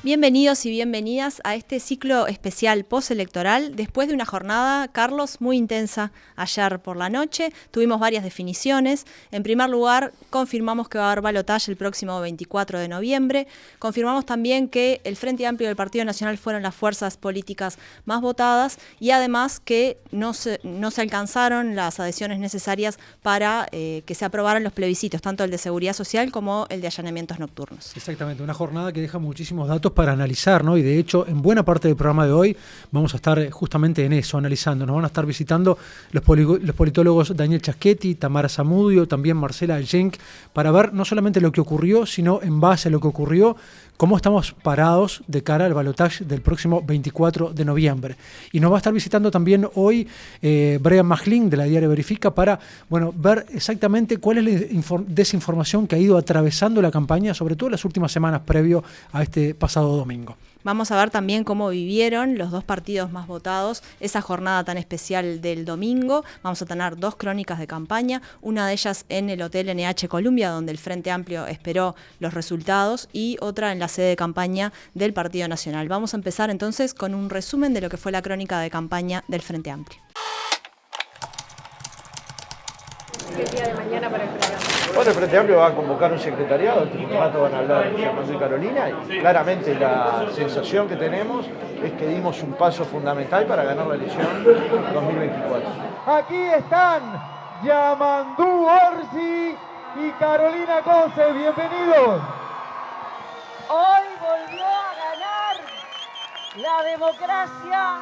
Bienvenidos y bienvenidas a este ciclo especial postelectoral después de una jornada, Carlos, muy intensa ayer por la noche. Tuvimos varias definiciones. En primer lugar, confirmamos que va a haber balotaje el próximo 24 de noviembre. Confirmamos también que el Frente Amplio y el Partido Nacional fueron las fuerzas políticas más votadas y además que no se alcanzaron las adhesiones necesarias para que se aprobaran los plebiscitos, tanto el de seguridad social como el de allanamientos nocturnos. Exactamente, una jornada que deja muchísimos datos para analizar, ¿no? Y de hecho, en buena parte del programa de hoy vamos a estar justamente en eso, analizando. Nos van a estar visitando los politólogos Daniel Chaschetti, Tamara Zamudio, también Marcela Jenk, para ver no solamente lo que ocurrió, sino en base a lo que ocurrió, cómo estamos parados de cara al balotaje del próximo 24 de noviembre. Y nos va a estar visitando también hoy Brian Majlin de la Diario Verifica para ver exactamente cuál es la desinformación que ha ido atravesando la campaña, sobre todo en las últimas semanas previo a este pasado domingo. Vamos a ver también cómo vivieron los dos partidos más votados esa jornada tan especial del domingo. Vamos a tener dos crónicas de campaña, una de ellas en el Hotel NH Columbia, donde el Frente Amplio esperó los resultados, y otra en la sede de campaña del Partido Nacional. Vamos a empezar entonces con un resumen de lo que fue la crónica de campaña del Frente Amplio. ¿Qué día de mañana para el Frente Amplio? Bueno, el Frente Amplio va a convocar un secretariado, este rato van a hablar Yamandú y Carolina, y claramente la sensación que tenemos es que dimos un paso fundamental para ganar la elección 2024. Aquí están Yamandú Orsi y Carolina Cose, bienvenidos. Hoy volvió a ganar la democracia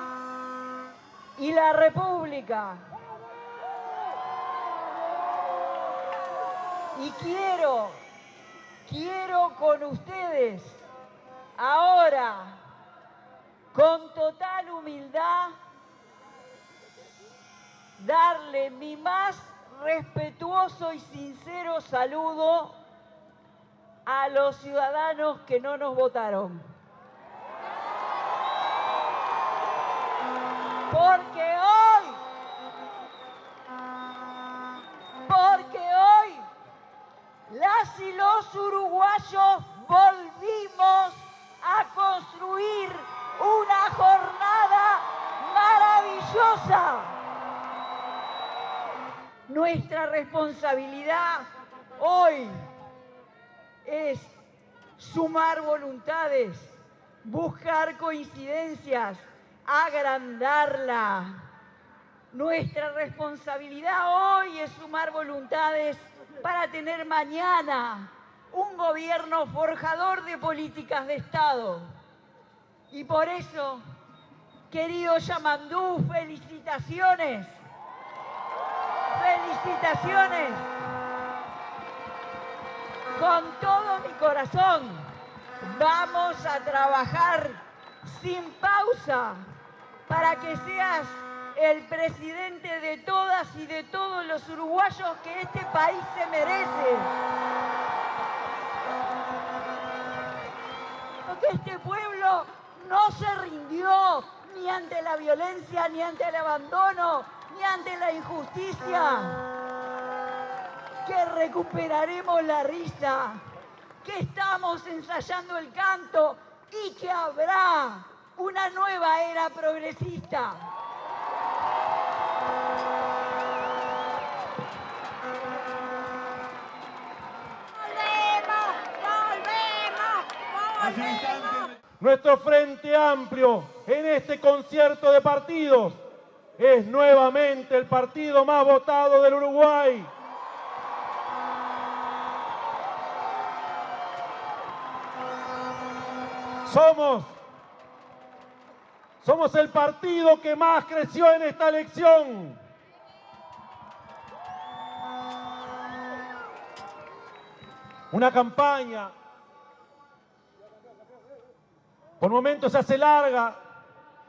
y la república. Y quiero con ustedes ahora, con total humildad, darle mi más respetuoso y sincero saludo a los ciudadanos que no nos votaron. Porque hoy las y los uruguayos volvimos a construir una jornada maravillosa. Nuestra responsabilidad hoy es sumar voluntades, buscar coincidencias, agrandarla. Nuestra responsabilidad hoy es sumar voluntades para tener mañana un gobierno forjador de políticas de Estado. Y por eso, querido Yamandú, felicitaciones. Felicitaciones. Con todo mi corazón, vamos a trabajar sin pausa para que seas el presidente de todas y de todos los uruguayos que este país se merece. Porque este pueblo no se rindió ni ante la violencia, ni ante el abandono, ni ante la injusticia. Que recuperaremos la risa, que estamos ensayando el canto y que habrá una nueva era progresista. Nuestro Frente Amplio en este concierto de partidos es nuevamente el partido más votado del Uruguay. Somos el partido que más creció en esta elección. Una campaña por momentos se hace larga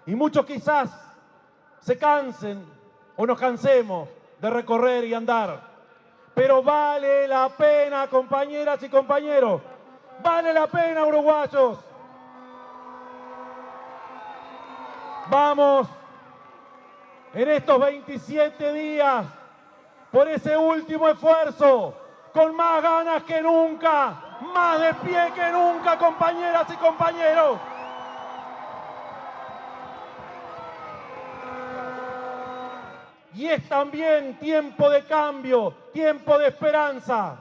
y muchos quizás se cansen o nos cansemos de recorrer y andar. Pero vale la pena, compañeras y compañeros, vale la pena, uruguayos. Vamos en estos 27 días por ese último esfuerzo con más ganas que nunca, más de pie que nunca, compañeras y compañeros. Y es también tiempo de cambio, tiempo de esperanza.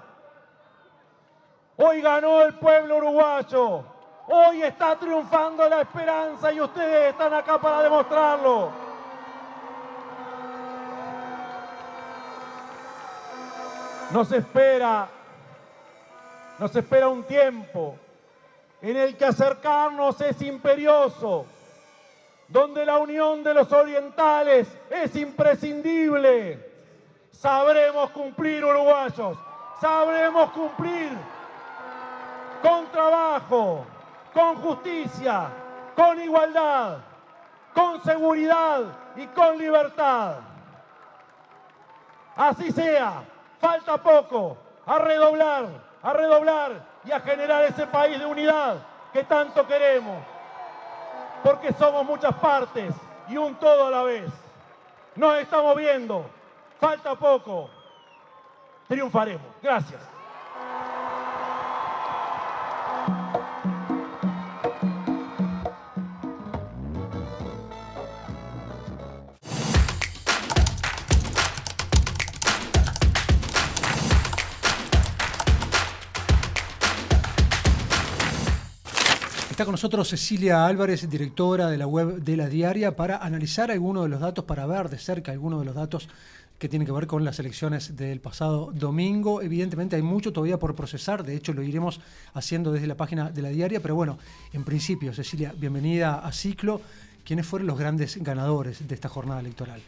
Hoy ganó el pueblo uruguayo, hoy está triunfando la esperanza y ustedes están acá para demostrarlo. Nos espera un tiempo en el que acercarnos es imperioso, donde la unión de los orientales es imprescindible. Sabremos cumplir, uruguayos, sabremos cumplir con trabajo, con justicia, con igualdad, con seguridad y con libertad. Así sea, falta poco, a redoblar y a generar ese país de unidad que tanto queremos. Porque somos muchas partes y un todo a la vez. Nos estamos viendo, falta poco, triunfaremos. Gracias. Está con nosotros Cecilia Álvarez, directora de la web de La Diaria, para analizar algunos de los datos, para ver de cerca algunos de los datos que tienen que ver con las elecciones del pasado domingo. Evidentemente hay mucho todavía por procesar, de hecho lo iremos haciendo desde la página de La Diaria, pero bueno, en principio, Cecilia, bienvenida a Ciclo. ¿Quiénes fueron los grandes ganadores de esta jornada electoral?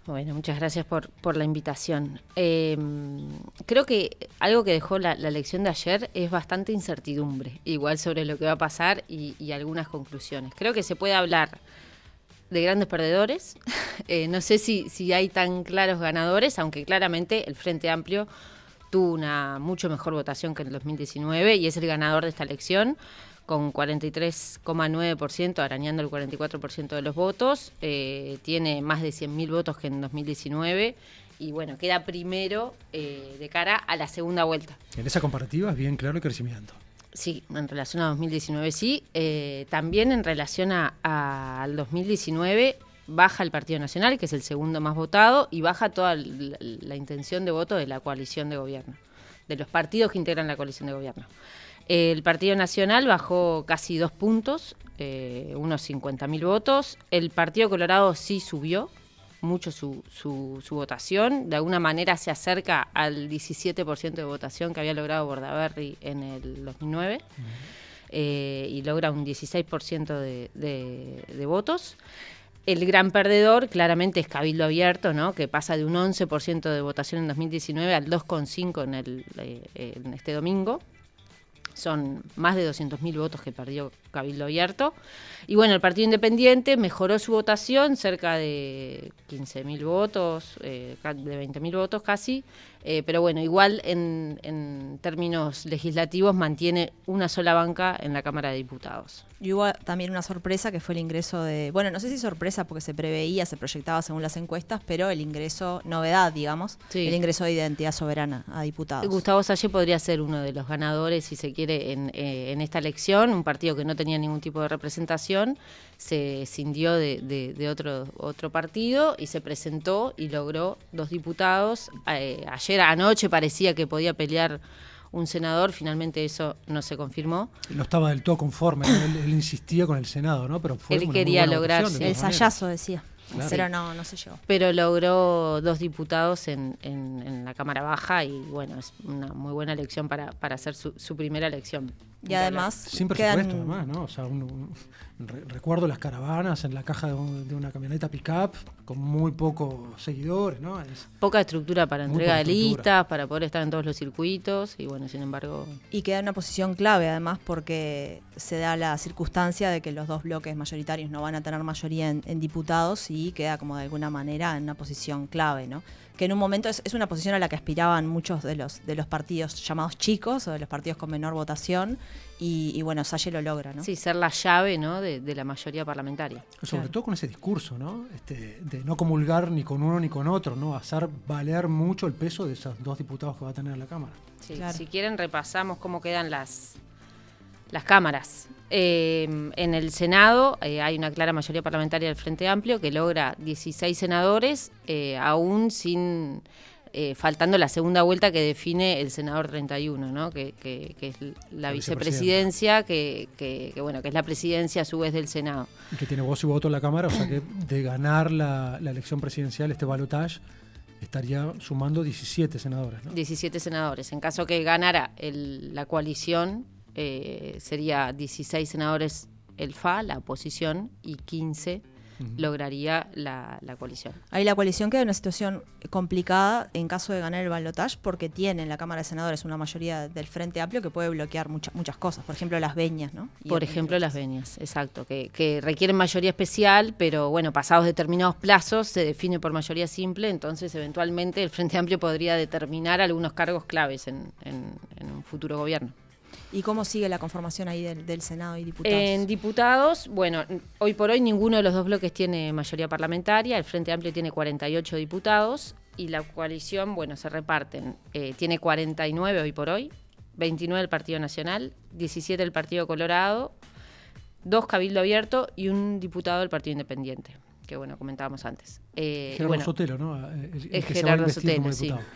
Bueno, muchas gracias por la invitación. Creo que algo que dejó la elección de ayer es bastante incertidumbre, igual sobre lo que va a pasar y algunas conclusiones. Creo que se puede hablar de grandes perdedores. No sé si hay tan claros ganadores, aunque claramente el Frente Amplio tuvo una mucho mejor votación que en el 2019 y es el ganador de esta elección, con 43,9%, arañando el 44% de los votos. Tiene más de 100.000 votos que en 2019 y bueno, queda primero de cara a la segunda vuelta. En esa comparativa es bien claro el crecimiento. Sí, en relación a 2019 sí. También en relación al 2019 baja el Partido Nacional, que es el segundo más votado, y baja toda la intención de voto de la coalición de gobierno, de los partidos que integran la coalición de gobierno. El Partido Nacional bajó casi 2 puntos, unos 50.000 votos. El Partido Colorado sí subió mucho su votación. De alguna manera se acerca al 17% de votación que había logrado Bordaberry en el 2009. Y logra un 16% de votos. El gran perdedor claramente es Cabildo Abierto, ¿no? Que pasa de un 11% de votación en 2019 al 2,5% en este domingo. Son más de 200.000 votos que perdió Cabildo Abierto. Y bueno, el Partido Independiente mejoró su votación, cerca de 15.000 votos, de 20.000 votos casi. Pero bueno, igual en términos legislativos mantiene una sola banca en la Cámara de Diputados. Y hubo también una sorpresa que fue el ingreso de, bueno, no sé si sorpresa porque se preveía, se proyectaba según las encuestas, pero el ingreso, novedad, digamos, sí, el ingreso de Identidad Soberana a diputados. Gustavo Salle podría ser uno de los ganadores, si se quiere, en esta elección. Un partido que no tenía ningún tipo de representación, se escindió de otro partido y se presentó y logró 2 diputados. Ayer anoche parecía que podía pelear un senador, finalmente eso no se confirmó. No estaba del todo conforme, ¿no? él insistía con el Senado, ¿no? Pero fue él quería lograr el sayazo, decía. Claro. Pero no se llegó. Pero logró 2 diputados en la Cámara Baja y bueno, es una muy buena elección para hacer su primera elección. Y además sin presupuesto, además, ¿no? O sea, recuerdo las caravanas en la caja de una camioneta pick-up con muy pocos seguidores, ¿no? Poca estructura para entrega de listas, para poder estar en todos los circuitos y bueno, sin embargo... Y queda en una posición clave además porque se da la circunstancia de que los 2 bloques mayoritarios no van a tener mayoría en diputados y queda como de alguna manera en una posición clave, ¿no? Que en un momento es una posición a la que aspiraban muchos de los partidos llamados chicos o de los partidos con menor votación y bueno, Salle lo logra, ¿no? Sí, ser la llave, ¿no? de la mayoría parlamentaria. Sobre todo con ese discurso, ¿no? De no comulgar ni con uno ni con otro, ¿no? Hacer valer mucho el peso de esos 2 diputados que va a tener la Cámara. Sí, Claro. Si quieren repasamos cómo quedan las cámaras. En el Senado hay una clara mayoría parlamentaria del Frente Amplio que logra 16 senadores, aún sin faltando la segunda vuelta que define el senador 31, ¿no? que es la vicepresidencia, que es la presidencia a su vez del Senado. Y que tiene voz y voto en la Cámara, o sea que de ganar la elección presidencial, este balotaje, estaría sumando 17 senadores, ¿no? 17 senadores. En caso que ganara la coalición, sería 16 senadores el FA, la oposición, y 15 lograría la coalición. Ahí la coalición queda en una situación complicada en caso de ganar el balotaje, porque tiene en la Cámara de Senadores una mayoría del Frente Amplio que puede bloquear muchas cosas, por ejemplo las veñas, ¿no? Por ejemplo las veñas, exacto, que requieren mayoría especial, pero bueno, pasados determinados plazos se define por mayoría simple, entonces eventualmente el Frente Amplio podría determinar algunos cargos claves en un futuro gobierno. ¿Y cómo sigue la conformación ahí del Senado y diputados? En diputados, bueno, hoy por hoy ninguno de los dos bloques tiene mayoría parlamentaria. El Frente Amplio tiene 48 diputados y la coalición, bueno, se reparten. Tiene 49 hoy por hoy, 29 el Partido Nacional, 17 el Partido Colorado, 2 Cabildo Abierto y un diputado del Partido Independiente, que bueno, comentábamos antes. Gerardo Sotelo, ¿no? El que Gerardo se va a investir como Sotelo, sí. diputado.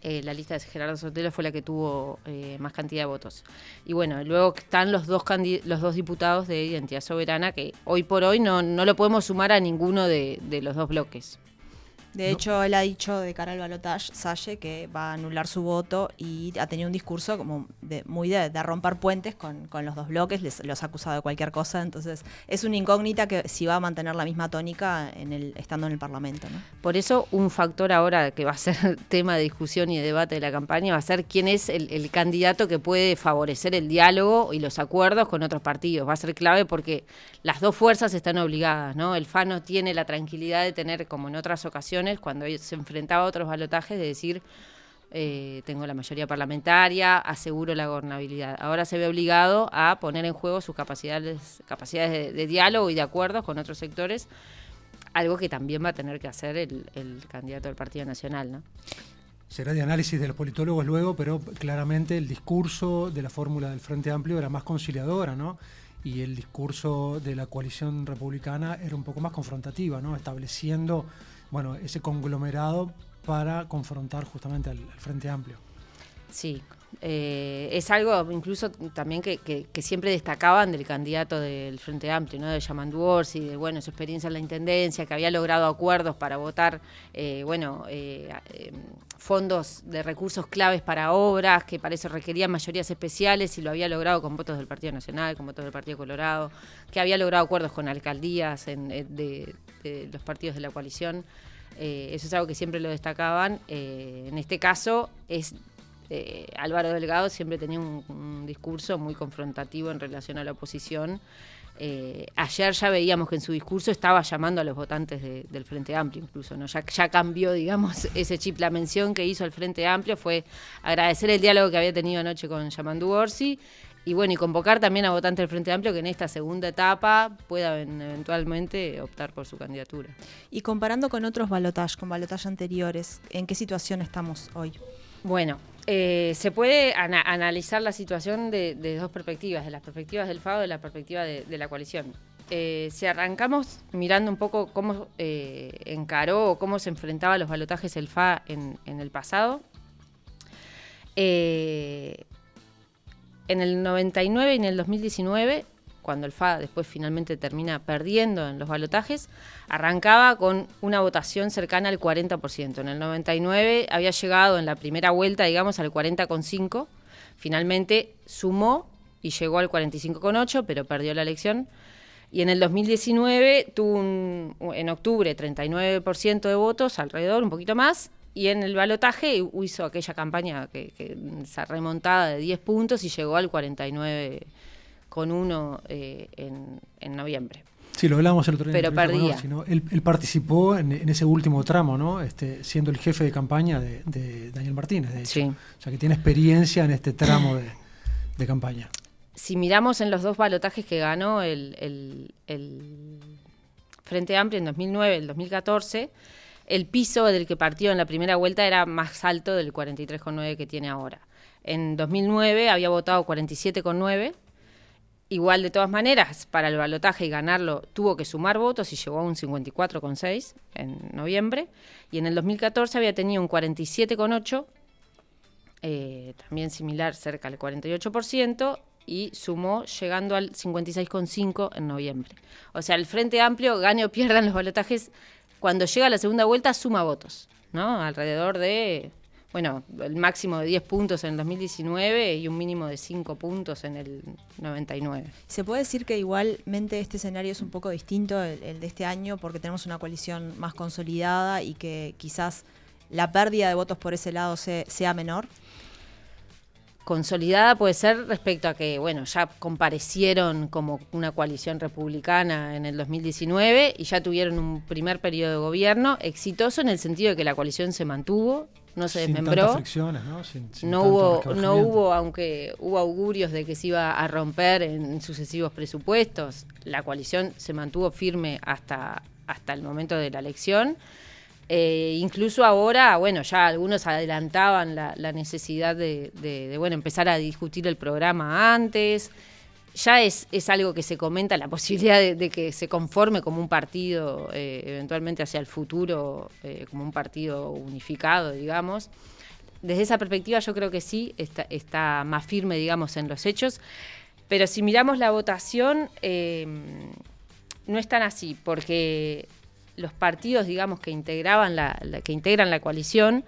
La lista de Gerardo Sotelo fue la que tuvo más cantidad de votos. Y bueno, luego están los dos diputados de Identidad Soberana, que hoy por hoy no lo podemos sumar a ninguno de los dos bloques. De hecho, él ha dicho de cara al balotaje, Salle, que va a anular su voto y ha tenido un discurso como muy de romper puentes con los dos bloques, los ha acusado de cualquier cosa, entonces es una incógnita que si va a mantener la misma tónica estando en el Parlamento, ¿no? Por eso un factor ahora que va a ser tema de discusión y de debate de la campaña va a ser quién es el candidato que puede favorecer el diálogo y los acuerdos con otros partidos. Va a ser clave porque las dos fuerzas están obligadas, ¿no? El FA no tiene la tranquilidad de tener, como en otras ocasiones, cuando se enfrentaba a otros balotajes, de decir tengo la mayoría parlamentaria, aseguro la gobernabilidad. Ahora se ve obligado a poner en juego sus capacidades de diálogo y de acuerdos con otros sectores, algo que también va a tener que hacer el candidato del Partido Nacional, ¿no? Será de análisis de los politólogos luego, pero claramente el discurso de la fórmula del Frente Amplio era más conciliadora, ¿no? Y el discurso de la coalición republicana era un poco más confrontativa, ¿no? Estableciendo, bueno, ese conglomerado para confrontar justamente al Frente Amplio. Sí, es algo incluso también que siempre destacaban del candidato del Frente Amplio, ¿no? De Yamandu Orsi, de bueno, su experiencia en la Intendencia, que había logrado acuerdos para votar fondos de recursos claves para obras, que para eso requerían mayorías especiales, y lo había logrado con votos del Partido Nacional, con votos del Partido Colorado, que había logrado acuerdos con alcaldías de los partidos de la coalición. Eso es algo que siempre lo destacaban. En este caso Álvaro Delgado siempre tenía un discurso muy confrontativo en relación a la oposición. Ayer ya veíamos que en su discurso estaba llamando a los votantes del Frente Amplio incluso, ¿no? Ya cambió, digamos, ese chip. La mención que hizo al Frente Amplio fue agradecer el diálogo que había tenido anoche con Yamandu Orsi y bueno, y convocar también a votantes del Frente Amplio que en esta segunda etapa puedan eventualmente optar por su candidatura. Y comparando con otros balotajes, con balotajes anteriores, ¿en qué situación estamos hoy? Bueno, se puede analizar la situación de dos perspectivas, de las perspectivas del FA o de la perspectiva de la coalición. Si arrancamos mirando un poco cómo encaró o cómo se enfrentaba a los balotajes el FA en el pasado, en el 99 y en el 2019, cuando el FA después finalmente termina perdiendo en los balotajes, arrancaba con una votación cercana al 40%. En el 99 había llegado en la primera vuelta, digamos, al 40,5%. Finalmente sumó y llegó al 45,8%, pero perdió la elección. Y en el 2019 tuvo en octubre 39% de votos, alrededor, un poquito más. Y en el balotaje hizo aquella campaña, esa remontada de 10 puntos y llegó al 49,1 en noviembre. Sí, lo hablábamos el otro día. Pero perdía. Él participó en ese último tramo, ¿no? Siendo el jefe de campaña de Daniel Martínez, de hecho. Sí. O sea, que tiene experiencia en este tramo de campaña. Si miramos en los dos balotajes que ganó el Frente Amplio en 2009 y el 2014, el piso del que partió en la primera vuelta era más alto del 43,9 que tiene ahora. En 2009 había votado 47,9%. Igual, de todas maneras, para el balotaje y ganarlo tuvo que sumar votos y llegó a un 54,6% en noviembre. Y en el 2014 había tenido un 47,8%, también similar, cerca del 48%, y sumó llegando al 56,5% en noviembre. O sea, el Frente Amplio, gane o pierda en los balotajes, cuando llega a la segunda vuelta suma votos, ¿no? Alrededor de... Bueno, el máximo de 10 puntos en el 2019 y un mínimo de 5 puntos en el 99. ¿Se puede decir que igualmente este escenario es un poco distinto, el de este año, porque tenemos una coalición más consolidada y que quizás la pérdida de votos por ese lado sea menor? Consolidada puede ser respecto a que, bueno, ya comparecieron como una coalición republicana en el 2019 y ya tuvieron un primer periodo de gobierno exitoso en el sentido de que la coalición se mantuvo, no se desmembró. Sin tantas fricciones, ¿no? Sin no hubo, aunque hubo augurios de que se iba a romper en sucesivos presupuestos, la coalición se mantuvo firme hasta el momento de la elección. Incluso ahora, bueno, ya algunos adelantaban la necesidad de bueno, empezar a discutir el programa antes. Ya es algo que se comenta, la posibilidad de que se conforme como un partido, eventualmente hacia el futuro, como un partido unificado, digamos. Desde esa perspectiva yo creo que sí, está más firme, digamos, en los hechos. Pero si miramos la votación, no es tan así, porque los partidos, digamos, que integran la coalición,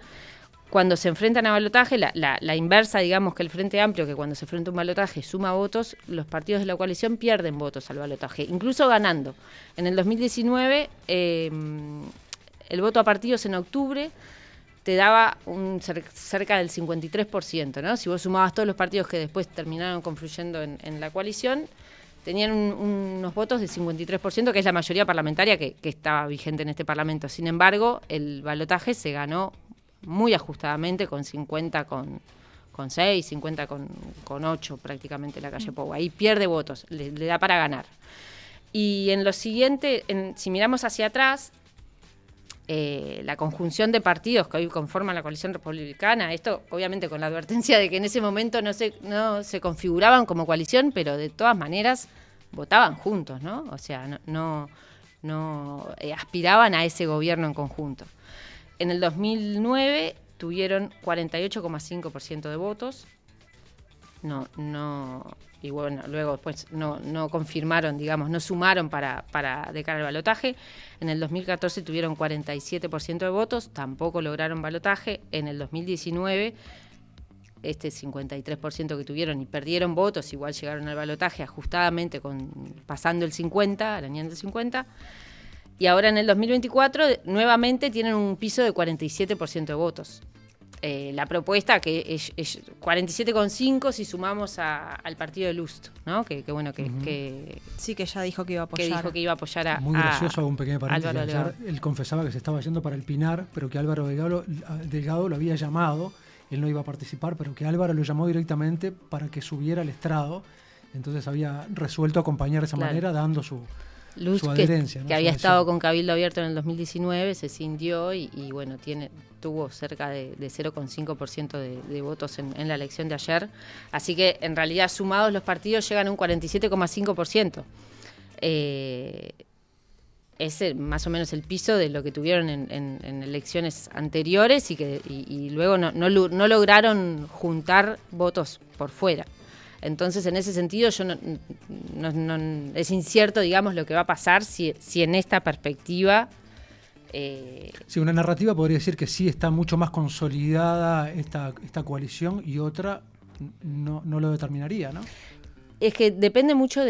cuando se enfrentan a balotaje, la inversa, digamos, que el Frente Amplio, que cuando se enfrenta a un balotaje suma votos, los partidos de la coalición pierden votos al balotaje, incluso ganando. En el 2019, el voto a partidos en octubre te daba cerca del 53%, ¿no? Si vos sumabas todos los partidos que después terminaron confluyendo en la coalición, tenían unos votos del 53%, que es la mayoría parlamentaria que estaba vigente en este Parlamento. Sin embargo, el balotaje se ganó muy ajustadamente, con 50 con 6, 50 con 8 prácticamente la calle Pou. Ahí pierde votos, le da para ganar. Y en lo siguiente, si miramos hacia atrás, la conjunción de partidos que hoy conforman la coalición republicana, esto obviamente con la advertencia de que en ese momento no se configuraban como coalición, pero de todas maneras votaban juntos, ¿no? O sea, no aspiraban a ese gobierno en conjunto. En el 2009 tuvieron 48,5% de votos. Y bueno, luego después no confirmaron, digamos, no sumaron para de cara al balotaje. En el 2014 tuvieron 47% de votos, tampoco lograron balotaje. En el 2019, este 53% que tuvieron y perdieron votos, igual llegaron al balotaje ajustadamente pasando el 50, arañando el 50. Y ahora en el 2024 nuevamente tienen un piso de 47% de votos. La propuesta que es 47,5 si sumamos al partido de Lust, ¿no? Que sí, que ya dijo que iba a apoyar. Que dijo que iba a apoyar a muy gracioso, hago un pequeño paréntesis. Álvaro Él confesaba que se estaba yendo para el Pinar, pero que Álvaro Delgado lo había llamado. Él no iba a participar, pero que Álvaro lo llamó directamente para que subiera al estrado. Entonces había resuelto acompañar de esa manera, dando su adherencia, ¿no? Que había estado con Cabildo Abierto en el 2019, se cindió y bueno, tuvo cerca de 0,5% de votos en la elección de ayer. Así que en realidad sumados los partidos llegan a un 47,5%. Es más o menos el piso de lo que tuvieron en elecciones anteriores y luego no lograron juntar votos por fuera. Entonces, en ese sentido, es incierto, digamos, lo que va a pasar si en esta perspectiva... Sí, una narrativa podría decir que sí está mucho más consolidada esta coalición y otra no lo determinaría, ¿no? Es que depende mucho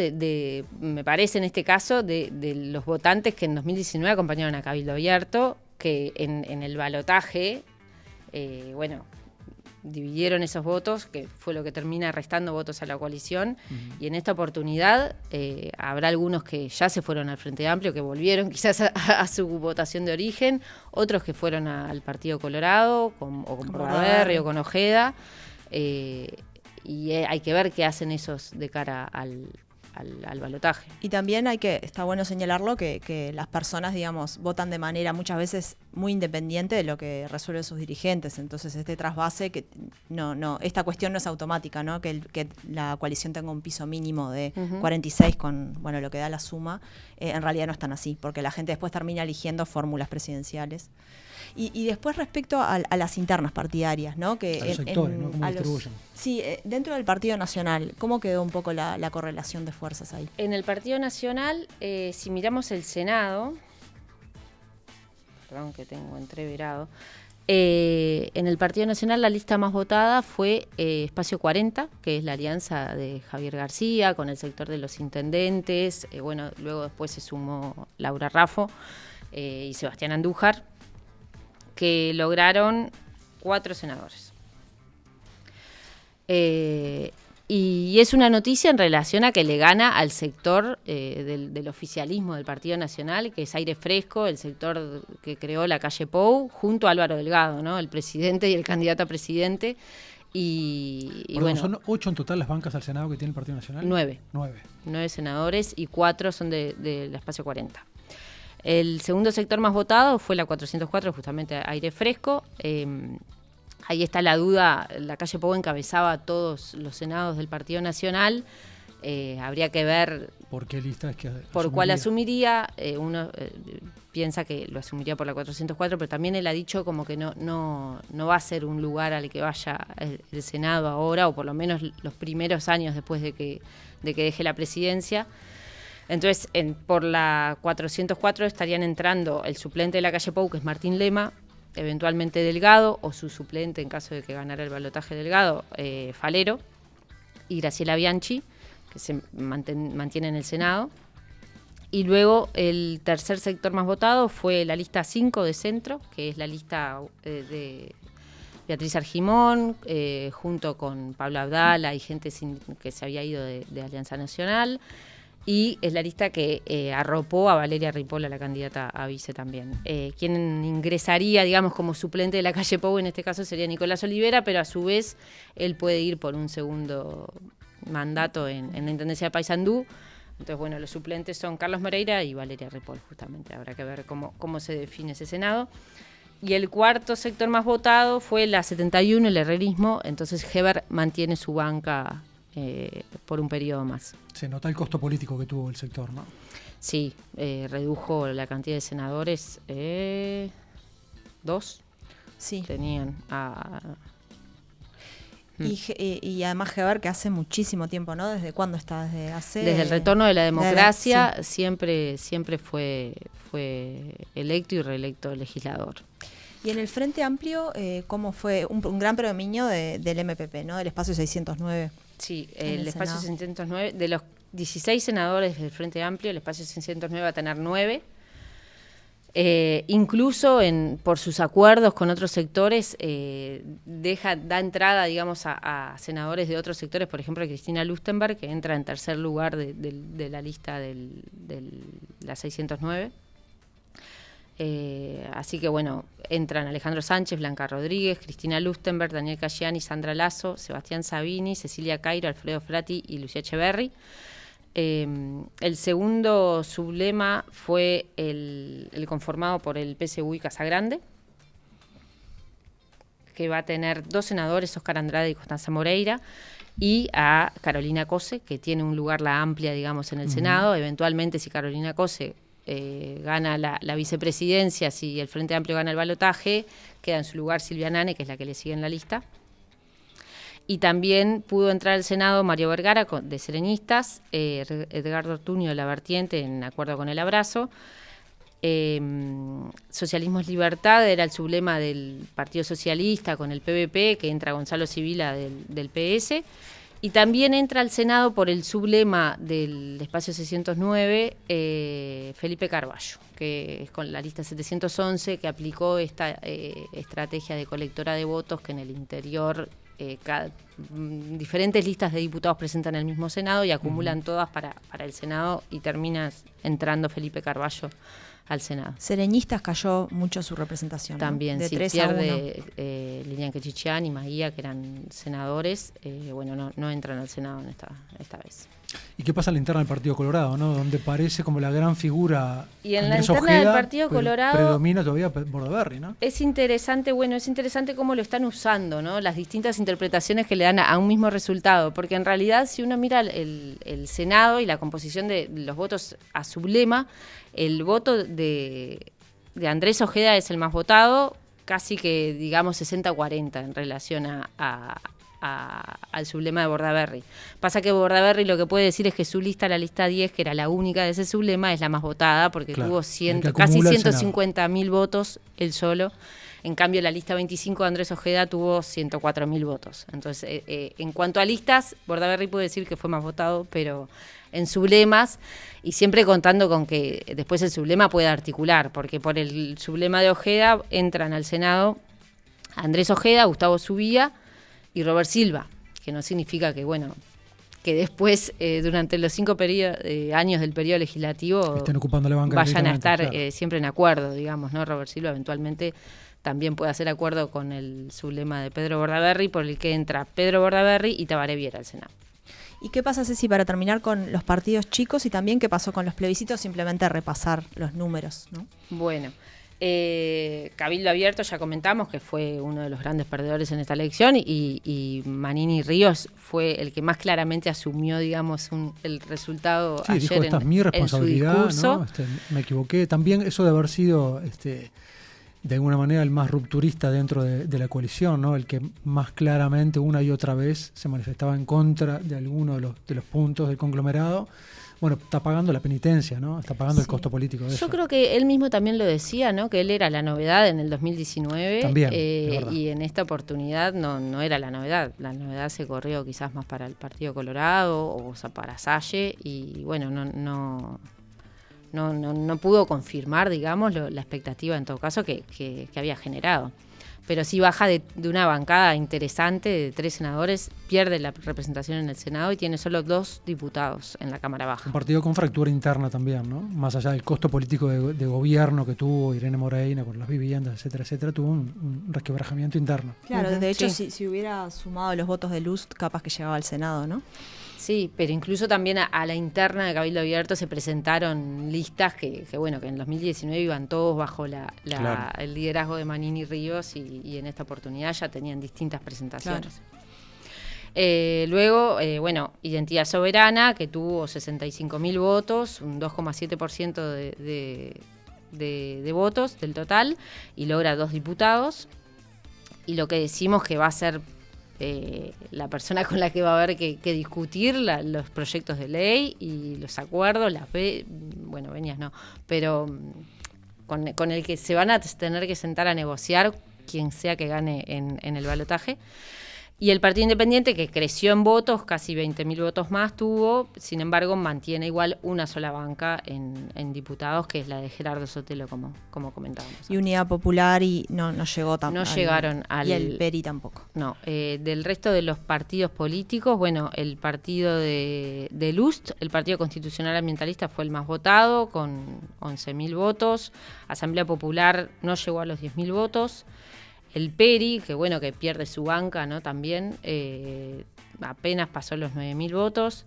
me parece en este caso, de los votantes que en 2019 acompañaron a Cabildo Abierto, que en el balotaje, dividieron esos votos, que fue lo que termina restando votos a la coalición, y en esta oportunidad habrá algunos que ya se fueron al Frente Amplio, que volvieron quizás a su votación de origen, otros que fueron al Partido Colorado, con Bordaberry o con Ojeda, y hay que ver qué hacen esos de cara al balotaje. Y también está bueno señalarlo, que las personas, digamos, votan de manera muchas veces muy independiente de lo que resuelven sus dirigentes. Entonces este trasvase, que esta cuestión no es automática, ¿no? Que la coalición tenga un piso mínimo de 46 con lo que da la suma, en realidad no es tan así, porque la gente después termina eligiendo fórmulas presidenciales. Y después respecto a las internas partidarias, ¿no? Que a los sectores, ¿no? ¿Cómo distribuyen? Sí, dentro del Partido Nacional, ¿cómo quedó un poco la correlación de fuerzas ahí? En el Partido Nacional, si miramos el Senado, perdón que tengo entreverado, en el Partido Nacional la lista más votada fue Espacio 40, que es la alianza de Javier García con el sector de los intendentes, luego después se sumó Laura Raffo y Sebastián Andújar, que lograron 4 senadores. Y es una noticia en relación a que le gana al sector del oficialismo del Partido Nacional, que es Aire Fresco, el sector que creó la calle Pou, junto a Álvaro Delgado, ¿no? El presidente y el candidato a presidente. ¿Son 8 en total las bancas al Senado que tiene el Partido Nacional? 9. 9 senadores y 4 son del Espacio 40. El segundo sector más votado fue la 404, justamente Aire Fresco. Ahí está la duda, la calle Pou encabezaba todos los senados del Partido Nacional. Habría que ver por qué lista es que por cuál asumiría. Uno piensa que lo asumiría por la 404, pero también él ha dicho como que no va a ser un lugar al que vaya el Senado ahora, o por lo menos los primeros años después de que deje la presidencia. Entonces, por la 404 estarían entrando el suplente de la calle Pou, que es Martín Lema, eventualmente Delgado, o su suplente en caso de que ganara el balotaje Delgado, Falero, y Graciela Bianchi, que se mantiene en el Senado. Y luego el tercer sector más votado fue la lista 5 de Centro, que es la lista de Beatriz Argimón, junto con Pablo Abdala y gente que se había ido de Alianza Nacional. Y es la lista que arropó a Valeria Ripoll, la candidata a vice también. Quien ingresaría, digamos, como suplente de la calle Pou, en este caso sería Nicolás Olivera, pero a su vez él puede ir por un segundo mandato en la Intendencia de Paysandú. Entonces, los suplentes son Carlos Moreira y Valeria Ripoll, justamente. Habrá que ver cómo se define ese Senado. Y el cuarto sector más votado fue la 71, el herrerismo. Entonces, Heber mantiene su banca por un periodo más. Se nota el costo político que tuvo el sector, ¿no? Sí, redujo la cantidad de senadores, 2 sí. Tenían y además Heber, que hace muchísimo tiempo, ¿no? ¿Desde cuándo está? Desde el retorno de la democracia, sí. siempre fue electo y reelecto legislador. Y en el Frente Amplio, ¿cómo fue? Un gran predominio del MPP, ¿no? Del espacio 609. Sí, el espacio 609, de los 16 senadores del Frente Amplio, el espacio 609 va a tener 9. Incluso por sus acuerdos con otros sectores, da entrada, digamos, a senadores de otros sectores, por ejemplo, Cristina Lustenberg, que entra en tercer lugar de la lista de la 609. Así que entran Alejandro Sánchez, Blanca Rodríguez, Cristina Lustenberg, Daniel Cayani, Sandra Lasso, Sebastián Sabini, Cecilia Cairo, Alfredo Frati y Lucía Echeverri. El segundo sublema fue el conformado por el PSU y Casagrande, que va a tener 2 senadores, Óscar Andrade y Constanza Moreira, y a Carolina Cose, que tiene un lugar la amplia, digamos, en el Senado. Eventualmente, si Carolina Cose gana la vicepresidencia, si el Frente Amplio gana el balotaje, queda en su lugar Silvia Nane, que es la que le sigue en la lista. Y también pudo entrar al Senado Mario Vergara, de Sereñistas, Edgardo Ortuño de La Vertiente, en acuerdo con el Abrazo. Socialismo es Libertad era el sublema del Partido Socialista con el PVP, que entra Gonzalo Sibila del PS. Y también entra al Senado por el sublema del espacio 609, Felipe Carballo, que es con la lista 711, que aplicó esta estrategia de colectora de votos que en el interior diferentes listas de diputados presentan el mismo Senado y acumulan todas para el Senado, y termina entrando Felipe Carballo al Senado. Sereñistas cayó mucho su representación. También, ¿no? De sí, 3-1. pierde Lilian Quechichián y Maguía, que eran senadores, no entran al Senado en esta vez. ¿Y qué pasa en la interna del Partido Colorado, ¿no? Donde parece como la gran figura y en la Andrés interna Ojeda, del Partido Colorado predomina todavía Bordaberry, ¿no? Es interesante cómo lo están usando, ¿no? Las distintas interpretaciones que le dan a un mismo resultado, porque en realidad si uno mira el Senado y la composición de los votos a sublema, el voto de Andrés Ojeda es el más votado, casi que digamos 60-40 en relación al sublema de Bordaberry. Pasa que Bordaberry lo que puede decir es que su lista, la lista 10, que era la única de ese sublema, es la más votada porque tuvo casi 150.000 votos él solo. En cambio, la lista 25 de Andrés Ojeda tuvo 104.000 votos. Entonces, en cuanto a listas, Bordaberry puede decir que fue más votado, pero en sublemas, y siempre contando con que después el sublema pueda articular, porque por el sublema de Ojeda entran al Senado Andrés Ojeda, Gustavo Subía y Robert Silva, que no significa que después, durante los 5 años del periodo legislativo, estén ocupando la banca, vayan a estar siempre en acuerdo, digamos, ¿no? Robert Silva eventualmente también puede hacer acuerdo con el sublema de Pedro Bordaberry, por el que entra Pedro Bordaberry y Tabaré Viera al Senado. ¿Y qué pasa, Ceci, para terminar con los partidos chicos y también qué pasó con los plebiscitos? Simplemente repasar los números, ¿no? Bueno, Cabildo Abierto ya comentamos que fue uno de los grandes perdedores en esta elección y Manini Ríos fue el que más claramente asumió, digamos, el resultado ayer dijo, esta es mi responsabilidad, en su discurso. ¿no? Me equivoqué. También eso de haber sido de alguna manera el más rupturista dentro de la coalición, ¿no? El que más claramente una y otra vez se manifestaba en contra de alguno de los puntos del conglomerado. Bueno, está pagando la penitencia, ¿no? Está pagando el costo político de eso. Yo creo que él mismo también lo decía, ¿no? Que él era la novedad en el 2019. También, y en esta oportunidad no era la novedad. La novedad se corrió quizás más para el Partido Colorado o para Salle y bueno, no pudo confirmar, digamos, la expectativa en todo caso que había generado. Pero sí baja de una bancada interesante de 3 senadores, pierde la representación en el Senado y tiene solo 2 diputados en la Cámara Baja. Un partido con fractura interna también, ¿no? Más allá del costo político de gobierno que tuvo Irene Moreira con las viviendas, etcétera, tuvo un resquebrajamiento interno. Claro, de hecho, si hubiera sumado los votos de Lust, capaz que llegaba al Senado, ¿no? Sí, pero incluso también a la interna de Cabildo Abierto se presentaron listas que en 2019 iban todos bajo el liderazgo de Manini Ríos y en esta oportunidad ya tenían distintas presentaciones. Claro. Luego, Identidad Soberana, que tuvo 65.000 votos, un 2,7% de votos del total, y logra 2 diputados. Y lo que decimos que va a ser la persona con la que va a haber que discutir los proyectos de ley y los acuerdos, venias no, pero con el que se van a tener que sentar a negociar quien sea que gane en el balotaje. Y el Partido Independiente, que creció en votos, casi 20.000 votos más tuvo, sin embargo mantiene igual una sola banca en diputados, que es la de Gerardo Sotelo, como comentábamos. Y Unidad Popular no llegó tampoco. No llegaron y el PERI tampoco. No, del resto de los partidos políticos, el partido de Lust, el Partido Constitucional Ambientalista fue el más votado, con 11.000 votos. Asamblea Popular no llegó a los 10.000 votos. El PERI, que pierde su banca, ¿no? También apenas pasó los 9.000 votos.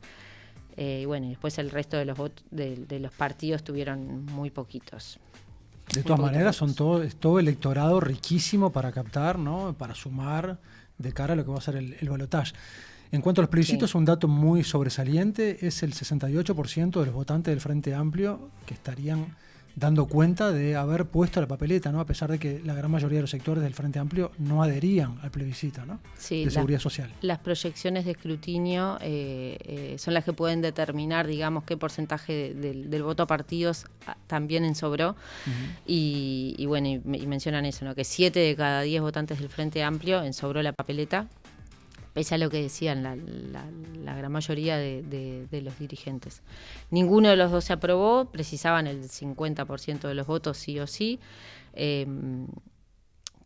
Y después el resto de los partidos tuvieron muy poquitos. De todas maneras, es todo electorado riquísimo para captar, ¿no? Para sumar de cara a lo que va a ser el balotaje. En cuanto a los plebiscitos, un dato muy sobresaliente es el 68% de los votantes del Frente Amplio que estarían dando cuenta de haber puesto la papeleta, ¿no? A pesar de que la gran mayoría de los sectores del Frente Amplio no adherían al plebiscito, ¿no? Sí, de seguridad social. Las proyecciones de escrutinio son las que pueden determinar, digamos, qué porcentaje del voto a partidos también ensobró. Uh-huh. Y mencionan eso, ¿no? Que 7 de cada 10 votantes del Frente Amplio ensobró la papeleta, pese a lo que decían la gran mayoría de los dirigentes. Ninguno de los dos se aprobó, precisaban el 50% de los votos sí o sí.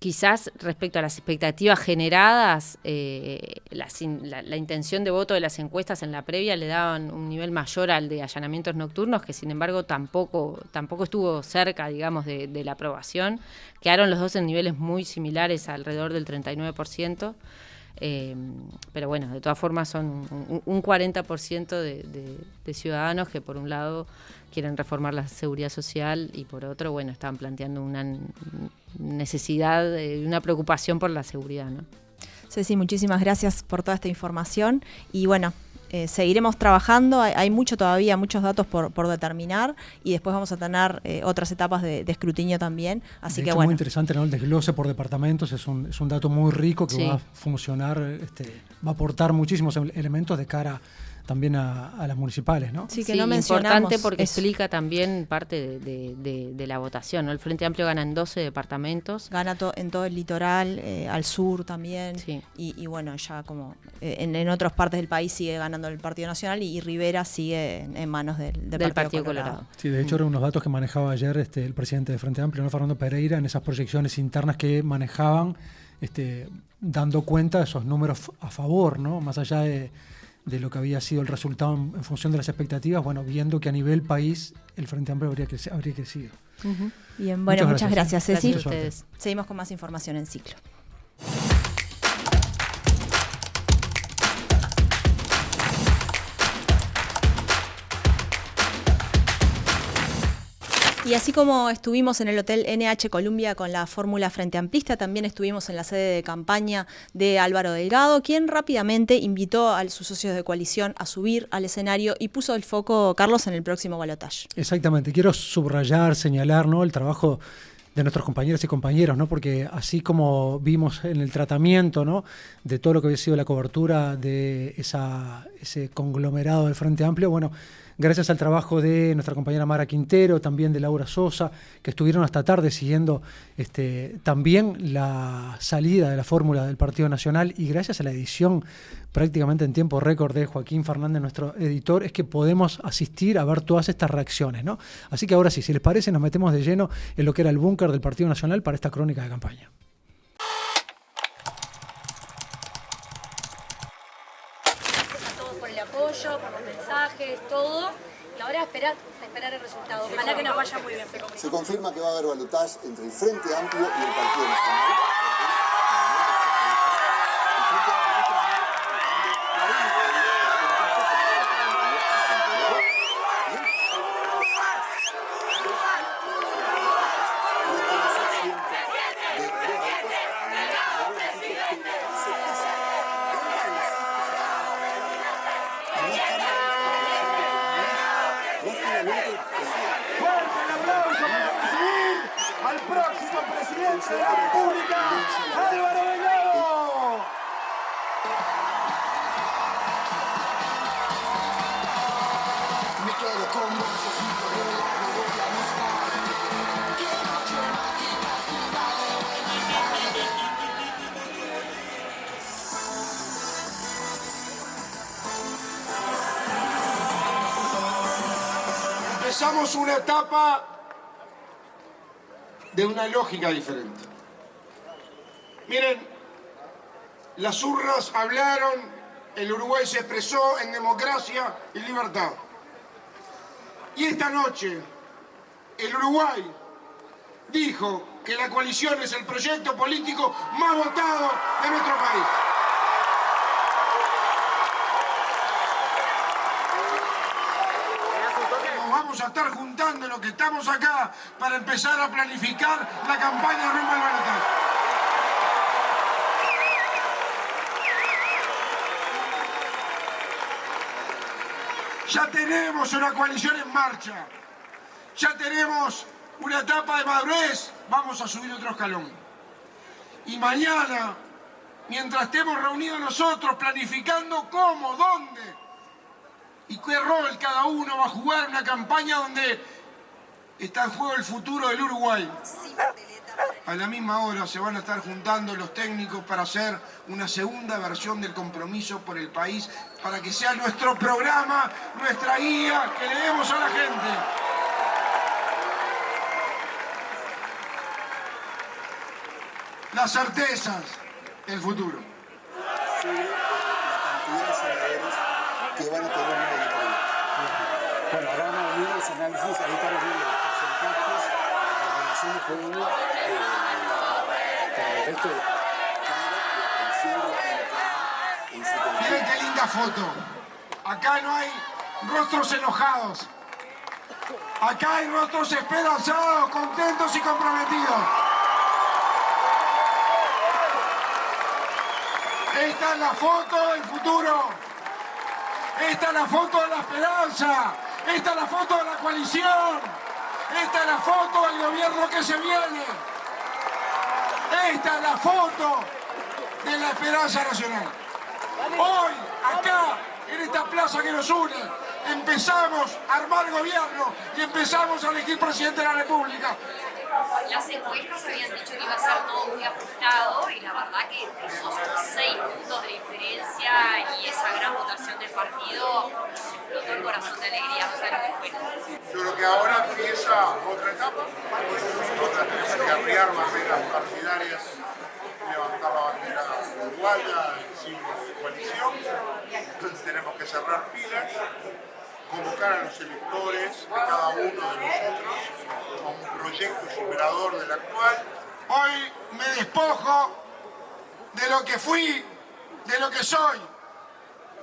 quizás respecto a las expectativas generadas, la intención de voto de las encuestas en la previa le daban un nivel mayor al de allanamientos nocturnos, que sin embargo tampoco estuvo cerca, digamos, de la aprobación. Quedaron los dos en niveles muy similares, alrededor del 39%. Pero bueno, de todas formas son un 40% de ciudadanos que por un lado quieren reformar la seguridad social y por otro, bueno, estaban planteando una necesidad, una preocupación por la seguridad, ¿no? Ceci, muchísimas gracias por toda esta información y bueno, seguiremos trabajando, hay muchos datos por determinar y después vamos a tener otras etapas de escrutinio también, así de que hecho, bueno. Muy interesante, ¿no? El desglose por departamentos es un dato muy rico que va a funcionar, va a aportar muchísimos elementos de cara también a las municipales, ¿no? Sí, que no mencionamos. Importante porque explica también parte de la votación, ¿no? El Frente Amplio gana en 12 departamentos. Gana en todo el litoral, al sur también, sí. y bueno, ya como en otras partes del país sigue ganando el Partido Nacional y Rivera sigue en manos del Partido Colorado. Sí, de hecho eran unos datos que manejaba ayer el presidente de Frente Amplio, ¿no? Fernando Pereira, en esas proyecciones internas que manejaban, dando cuenta de esos números a favor, ¿no? Más allá de lo que había sido el resultado en función de las expectativas, bueno, viendo que a nivel país el Frente Amplio habría crecido. Uh-huh. Bien, bueno, muchas gracias, Ceci. Gracias a ustedes. Seguimos con más información en Ciclo. Y así como estuvimos en el Hotel NH Columbia con la fórmula Frente Amplista, también estuvimos en la sede de campaña de Álvaro Delgado, quien rápidamente invitó a sus socios de coalición a subir al escenario y puso el foco, Carlos, en el próximo balotaje. Exactamente, quiero subrayar, señalar, ¿no? El trabajo de nuestros compañeros y compañeros, ¿no? Porque así como vimos en el tratamiento, ¿no?, de todo lo que había sido la cobertura de ese conglomerado del Frente Amplio, bueno, gracias al trabajo de nuestra compañera Mara Quintero, también de Laura Sosa, que estuvieron hasta tarde siguiendo también la salida de la fórmula del Partido Nacional, y gracias a la edición prácticamente en tiempo récord de Joaquín Fernández, nuestro editor, es que podemos asistir a ver todas estas reacciones, ¿no? Así que ahora sí, si les parece, nos metemos de lleno en lo que era el búnker del Partido Nacional para esta crónica de campaña. A todos por el apoyo, por los mensajes, todo. Y ahora esperar el resultado. Ojalá que nos vaya muy bien. Se confirma que va a haber balotaje entre el Frente Amplio y el Partido Nacional. ¡Fuerte el aplauso para recibir al próximo presidente de la República, Álvaro Delgado! Me quedo con vos, Empezamos una etapa de una lógica diferente. Miren, las urnas hablaron, el Uruguay se expresó en democracia y libertad. Y esta noche, el Uruguay dijo que la coalición es el proyecto político más votado de nuestro país. Vamos a estar juntando los que estamos acá para empezar a planificar la campaña rumbo al balotaje. Ya tenemos una coalición en marcha, ya tenemos una etapa de madurez, vamos a subir otro escalón. Y mañana, mientras estemos reunidos nosotros planificando cómo, dónde y qué rol cada uno va a jugar en una campaña donde está en juego el futuro del Uruguay. A la misma hora se van a estar juntando los técnicos para hacer una segunda versión del compromiso por el país, para que sea nuestro programa, nuestra guía que le demos a la gente. las certezas, el futuro. Sobre la cantidad de senadores que van a tener una entrevista. Bueno, ahora van a venir los análisis, ahí estamos viendo los porcentajes, la relación de juego con el resto de la Miren qué linda foto. Acá no hay rostros enojados. Acá hay rostros esperanzados, contentos y comprometidos. Esta es la foto del futuro. Esta es la foto de la esperanza. Esta es la foto de la coalición. Esta es la foto del gobierno que se viene. Esta es la foto de la esperanza nacional. Hoy, acá, en esta plaza que nos une, empezamos a armar gobierno y empezamos a elegir presidente de la República. Las encuestas habían dicho que iba a ser todo muy ajustado y la verdad que esos 6 puntos de diferencia y esa gran votación del partido explotó el corazón de alegría, no sé lo que fue. Yo creo que ahora empieza otra etapa, nosotros tenemos que arriar banderas partidarias, levantar la bandera uruguaya, el símbolo de coalición, tenemos que cerrar filas, convocar a los electores de cada uno de nosotros a un proyecto superador del actual. Hoy me despojo de lo que fui, de lo que soy,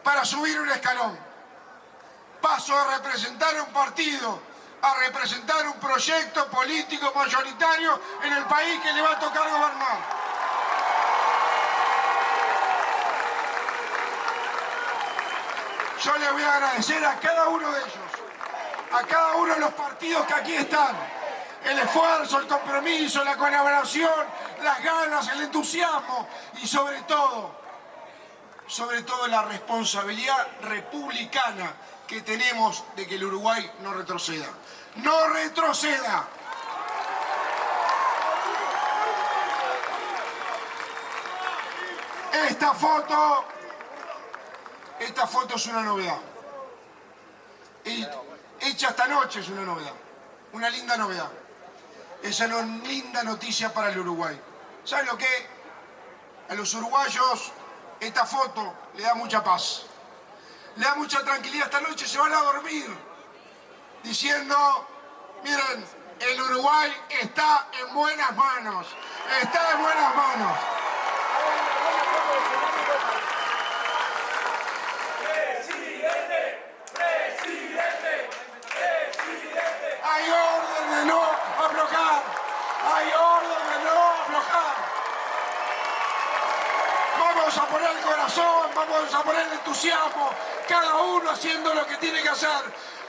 para subir un escalón. Paso a representar un partido, a representar un proyecto político mayoritario en el país que le va a tocar gobernar. Yo les voy a agradecer a cada uno de ellos, a cada uno de los partidos que aquí están, el esfuerzo, el compromiso, la colaboración, las ganas, el entusiasmo y sobre todo la responsabilidad republicana que tenemos de que el Uruguay no retroceda. ¡No retroceda! Esta foto es una novedad. Y hecha esta noche es una novedad. Una linda novedad. Es una linda noticia para el Uruguay. ¿Saben lo que? A los uruguayos esta foto le da mucha paz. Le da mucha tranquilidad. Esta noche se van a dormir diciendo, miren, el Uruguay está en buenas manos. Está en buenas manos. Hay orden de no aflojar. Hay orden de no aflojar. Vamos a poner el corazón, vamos a poner el entusiasmo, cada uno haciendo lo que tiene que hacer.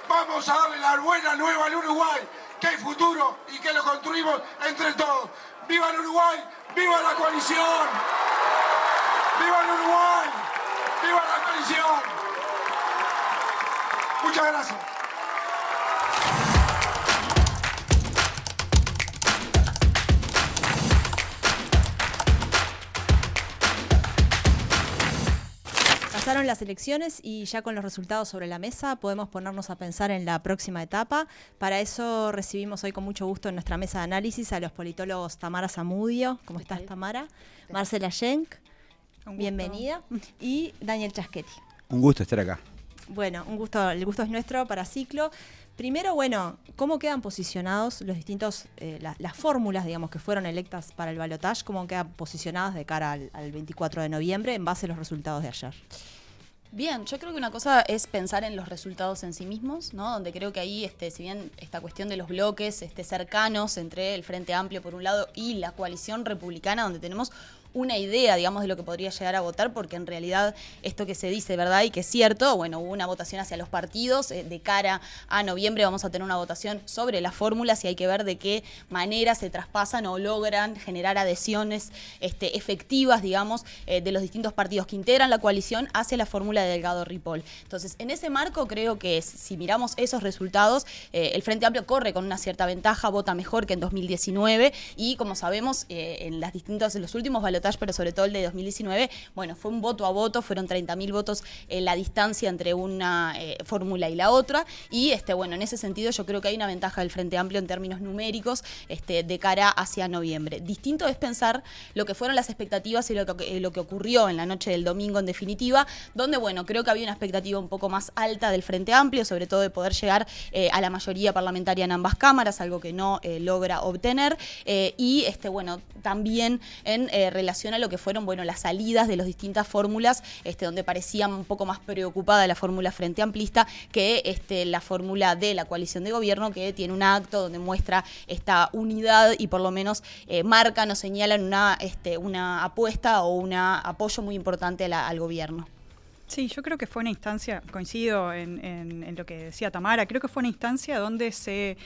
Vamos a darle la buena nueva al Uruguay, que hay futuro y que lo construimos entre todos. ¡Viva el Uruguay! ¡Viva la coalición! ¡Viva el Uruguay! ¡Viva la coalición! Muchas gracias. Pasaron las elecciones y ya con los resultados sobre la mesa podemos ponernos a pensar en la próxima etapa. Para eso recibimos hoy con mucho gusto en nuestra mesa de análisis a los politólogos Tamara Zamudio. ¿Cómo estás, Tamara? Marcela Schenk, bienvenida. Y Daniel Chaschetti. Un gusto estar acá. Bueno, un gusto, el gusto es nuestro para Ciclo. Primero, bueno, ¿cómo quedan posicionados los distintos, las fórmulas, digamos, que fueron electas para el balotaje? ¿Cómo quedan posicionadas de cara al 24 de noviembre en base a los resultados de ayer? Bien, yo creo que una cosa es pensar en los resultados en sí mismos, ¿no? Donde creo que ahí, si bien esta cuestión de los bloques cercanos entre el Frente Amplio por un lado y la coalición republicana, donde tenemos una idea, digamos, de lo que podría llegar a votar, porque en realidad esto que se dice, ¿verdad? Y que es cierto, bueno, hubo una votación hacia los partidos, de cara a noviembre vamos a tener una votación sobre las fórmulas y hay que ver de qué manera se traspasan o logran generar adhesiones efectivas, digamos, de los distintos partidos que integran la coalición hacia la fórmula de Delgado-Ripoll. Entonces, en ese marco creo que si miramos esos resultados, el Frente Amplio corre con una cierta ventaja, vota mejor que en 2019 y como sabemos, en los últimos balotajes balotaje, pero sobre todo el de 2019, bueno, fue un voto a voto, fueron 30.000 votos la distancia entre una fórmula y la otra, y bueno, en ese sentido yo creo que hay una ventaja del Frente Amplio en términos numéricos de cara hacia noviembre. Distinto es pensar lo que fueron las expectativas y lo que ocurrió en la noche del domingo en definitiva, donde, bueno, creo que había una expectativa un poco más alta del Frente Amplio, sobre todo de poder llegar a la mayoría parlamentaria en ambas cámaras, algo que no logra obtener, y bueno, también en relación a lo que fueron, bueno, las salidas de las distintas fórmulas, donde parecía un poco más preocupada la fórmula Frente Amplista que la fórmula de la coalición de gobierno, que tiene un acto donde muestra esta unidad y por lo menos marcan o señalan una apuesta o un apoyo muy importante al gobierno. Sí, yo creo que fue una instancia, coincido en lo que decía Tamara, creo que fue una instancia donde se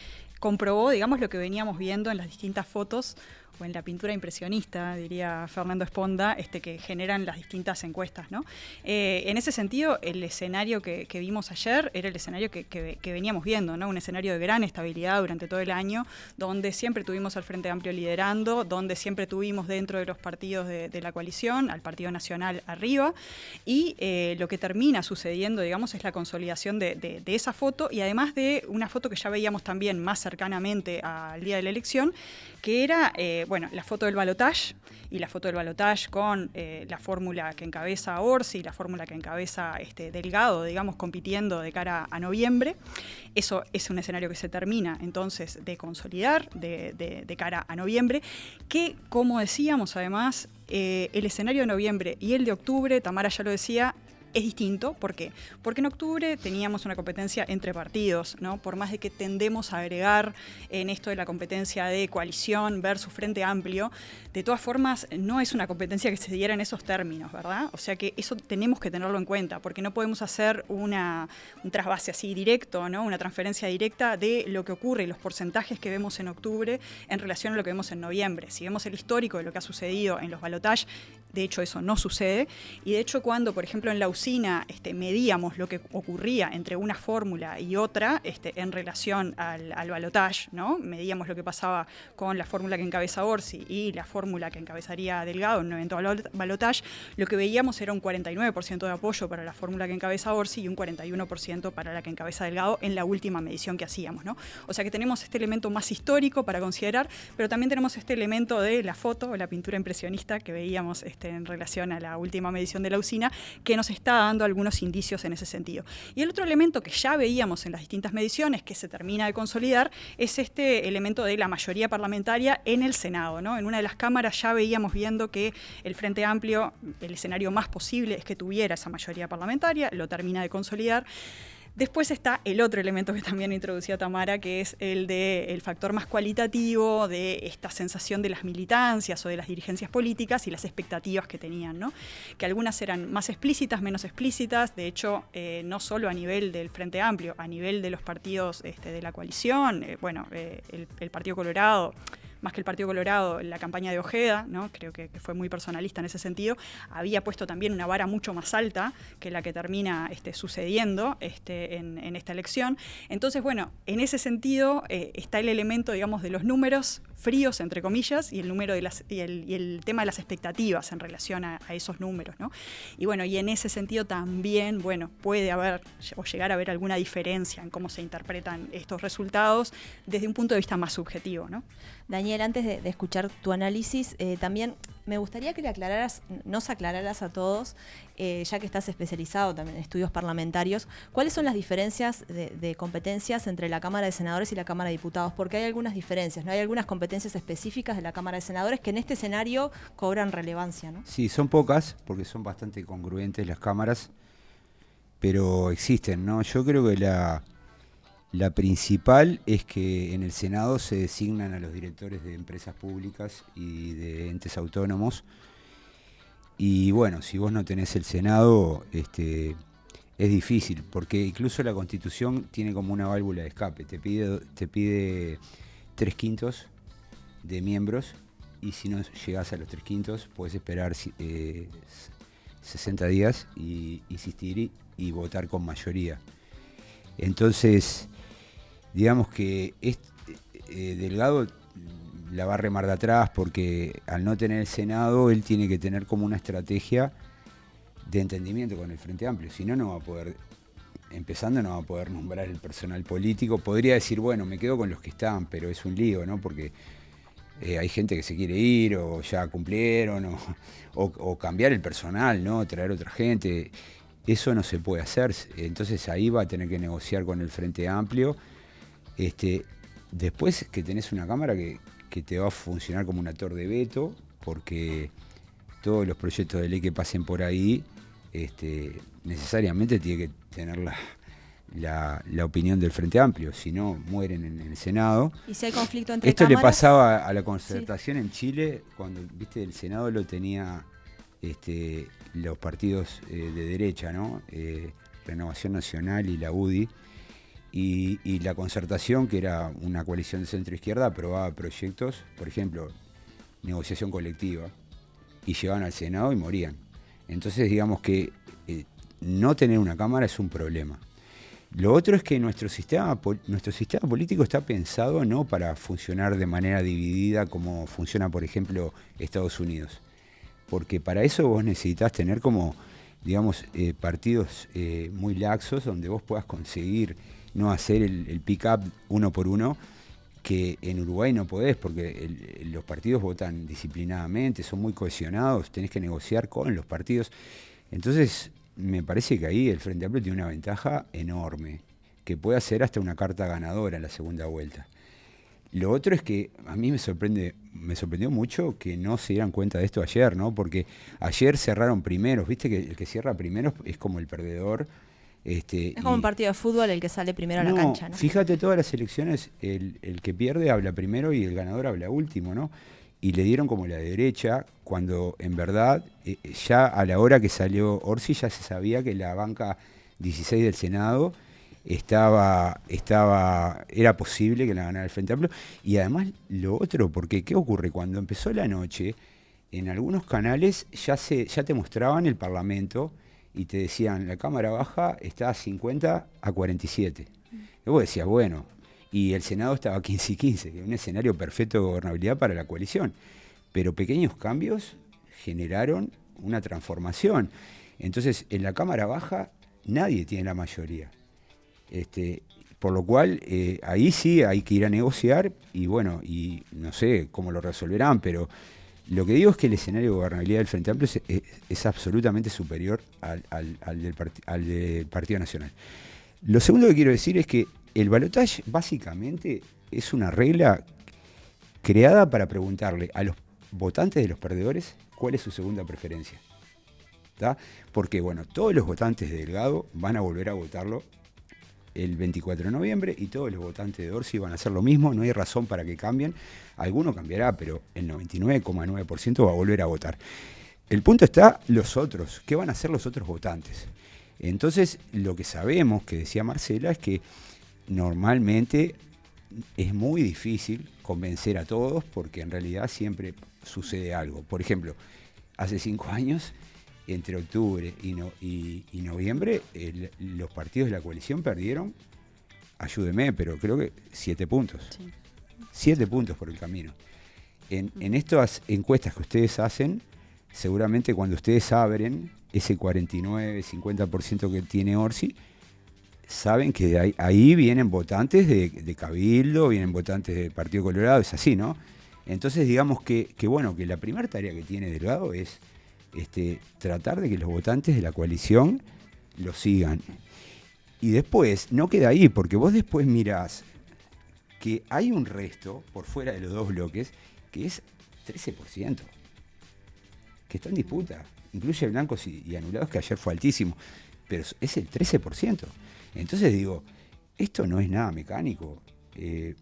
comprobó, digamos, lo que veníamos viendo en las distintas fotos o en la pintura impresionista, diría Fernando Esponda, que generan las distintas encuestas, ¿no? En ese sentido, el escenario que vimos ayer era el escenario que veníamos viendo, ¿no? Un escenario de gran estabilidad durante todo el año, donde siempre tuvimos al Frente Amplio liderando, donde siempre tuvimos dentro de los partidos de la coalición, al Partido Nacional arriba, y lo que termina sucediendo, digamos, es la consolidación de esa foto, y además de una foto que ya veíamos también más cercanamente al día de la elección, que era la foto del balotaje, y la foto del balotaje con la fórmula que encabeza Orsi y la fórmula que encabeza Delgado, digamos, compitiendo de cara a noviembre. Eso es un escenario que se termina entonces de consolidar de cara a noviembre, que, como decíamos además, el escenario de noviembre y el de octubre, Tamara ya lo decía, es distinto. ¿Por qué? Porque en octubre teníamos una competencia entre partidos, ¿no? Por más de que tendemos a agregar en esto de la competencia de coalición versus Frente Amplio, de todas formas no es una competencia que se diera en esos términos, ¿verdad? O sea que eso tenemos que tenerlo en cuenta, porque no podemos hacer un trasvase así directo, ¿no? Una transferencia directa de lo que ocurre y los porcentajes que vemos en octubre en relación a lo que vemos en noviembre. Si vemos el histórico de lo que ha sucedido en los balotajes, de hecho eso no sucede, y de hecho cuando, por ejemplo, en la usina medíamos lo que ocurría entre una fórmula y otra en relación al balotaje, ¿no? Medíamos lo que pasaba con la fórmula que encabeza Orsi y la fórmula que encabezaría Delgado en un eventual balotaje, lo que veíamos era un 49% de apoyo para la fórmula que encabeza Orsi y un 41% para la que encabeza Delgado en la última medición que hacíamos, ¿no? O sea que tenemos este elemento más histórico para considerar, pero también tenemos este elemento de la foto o la pintura impresionista que veíamos en relación a la última medición de la usina, que nos está dando algunos indicios en ese sentido. Y el otro elemento que ya veíamos en las distintas mediciones, que se termina de consolidar, es este elemento de la mayoría parlamentaria en el Senado, ¿no? En una de las cámaras ya veíamos viendo que el Frente Amplio, el escenario más posible es que tuviera esa mayoría parlamentaria, lo termina de consolidar. Después está el otro elemento que también introducía Tamara, que es el del factor más cualitativo de esta sensación de las militancias o de las dirigencias políticas y las expectativas que tenían, ¿no? Que algunas eran más explícitas, menos explícitas, de hecho, no solo a nivel del Frente Amplio, a nivel de los partidos de la coalición, el Partido Colorado, más que el Partido Colorado, la campaña de Ojeda, ¿no? Creo que fue muy personalista en ese sentido, había puesto también una vara mucho más alta que la que termina sucediendo en esta elección. Entonces, bueno, en ese sentido está el elemento, digamos, de los números fríos, entre comillas, y el número de y el tema de las expectativas en relación a esos números, ¿no? Y bueno, y en ese sentido también, bueno, puede haber o llegar a haber alguna diferencia en cómo se interpretan estos resultados desde un punto de vista más subjetivo, ¿no? Daniel, antes de escuchar tu análisis, también me gustaría que nos aclararas a todos, ya que estás especializado también en estudios parlamentarios, ¿cuáles son las diferencias de competencias entre la Cámara de Senadores y la Cámara de Diputados? Porque hay algunas diferencias, ¿no? Hay algunas competencias específicas de la Cámara de Senadores que en este escenario cobran relevancia, ¿no? Sí, son pocas, porque son bastante congruentes las cámaras, pero existen, ¿no? Yo creo que la principal es que en el Senado se designan a los directores de empresas públicas y de entes autónomos. Y bueno, si vos no tenés el Senado, es difícil, porque incluso la Constitución tiene como una válvula de escape. Te pide 3/5 de miembros, y si no llegás a los 3/5, podés esperar 60 días y insistir y votar con mayoría. Entonces, digamos que Delgado la va a remar de atrás, porque al no tener el Senado, él tiene que tener como una estrategia de entendimiento con el Frente Amplio, si no, no va a poder, empezando, no va a poder nombrar el personal político. Podría decir, bueno, me quedo con los que están, pero es un lío, ¿no? Porque hay gente que se quiere ir, o ya cumplieron, o cambiar el personal, ¿no? Traer otra gente. Eso no se puede hacer. Entonces ahí va a tener que negociar con el Frente Amplio. Después que tenés una Cámara que te va a funcionar como un actor de veto, porque todos los proyectos de ley que pasen por ahí necesariamente tiene que tener la opinión del Frente Amplio, si no mueren en el Senado. ¿Y si hay conflicto entre Esto cámaras? le pasaba a la concertación en Chile, cuando viste el Senado lo tenía los partidos de derecha, ¿no? Renovación Nacional y la UDI, y la concertación, que era una coalición de centro-izquierda, aprobaba proyectos, por ejemplo, negociación colectiva, y llegaban al Senado y morían. Entonces, digamos que no tener una Cámara es un problema. Lo otro es que nuestro sistema político está pensado no para funcionar de manera dividida como funciona, por ejemplo, Estados Unidos. Porque para eso vos necesitas tener como, digamos, partidos muy laxos, donde vos puedas conseguir no hacer el pick-up uno por uno, que en Uruguay no podés, porque los partidos votan disciplinadamente, son muy cohesionados, tenés que negociar con los partidos. Entonces, me parece que ahí el Frente Amplio tiene una ventaja enorme, que puede hacer hasta una carta ganadora en la segunda vuelta. Lo otro es que a mí me sorprendió mucho que no se dieran cuenta de esto ayer, ¿no? Porque ayer cerraron primeros, viste que el que cierra primero es como el perdedor. Es como un partido de fútbol el que sale primero a la cancha, ¿no? Fíjate, todas las elecciones, el que pierde habla primero y el ganador habla último, ¿no? Y le dieron como la derecha, cuando en verdad, ya a la hora que salió Orsi, ya se sabía que la banca 16 del Senado era posible que la ganara el Frente Amplio. Y además lo otro, porque ¿qué ocurre? Cuando empezó la noche, en algunos canales ya te mostraban el Parlamento y te decían, la Cámara Baja está a 50 a 47. Y vos decías, bueno, y el Senado estaba 15 y 15, que es un escenario perfecto de gobernabilidad para la coalición. Pero pequeños cambios generaron una transformación. Entonces, en la Cámara Baja nadie tiene la mayoría. Por lo cual, ahí sí hay que ir a negociar y bueno, y no sé cómo lo resolverán, pero lo que digo es que el escenario de gobernabilidad del Frente Amplio es absolutamente superior al del Partido Nacional. Lo segundo que quiero decir es que el balotaje básicamente es una regla creada para preguntarle a los votantes de los perdedores cuál es su segunda preferencia. ¿Tá? Porque bueno, todos los votantes de Delgado van a volver a votarlo el 24 de noviembre y todos los votantes de Orsi van a hacer lo mismo, no hay razón para que cambien. Alguno cambiará, pero el 99,9% va a volver a votar. El punto está los otros, ¿qué van a hacer los otros votantes? Entonces, lo que sabemos, que decía Marcela, es que normalmente es muy difícil convencer a todos porque en realidad siempre sucede algo. Por ejemplo, hace 5 años, entre octubre y noviembre, los partidos de la coalición perdieron, ayúdeme, pero creo que 7 puntos. Sí. 7 puntos por el camino. En estas encuestas que ustedes hacen, seguramente cuando ustedes abren ese 49-50% que tiene Orsi, saben que ahí vienen votantes de Cabildo, vienen votantes del Partido Colorado, es así, ¿no? Entonces digamos que la primera tarea que tiene Delgado es tratar de que los votantes de la coalición lo sigan. Y después, no queda ahí, porque vos después mirás que hay un resto, por fuera de los dos bloques, que es 13%, que está en disputa. Incluye blancos y anulados, que ayer fue altísimo, pero es el 13%. Entonces digo, esto no es nada mecánico.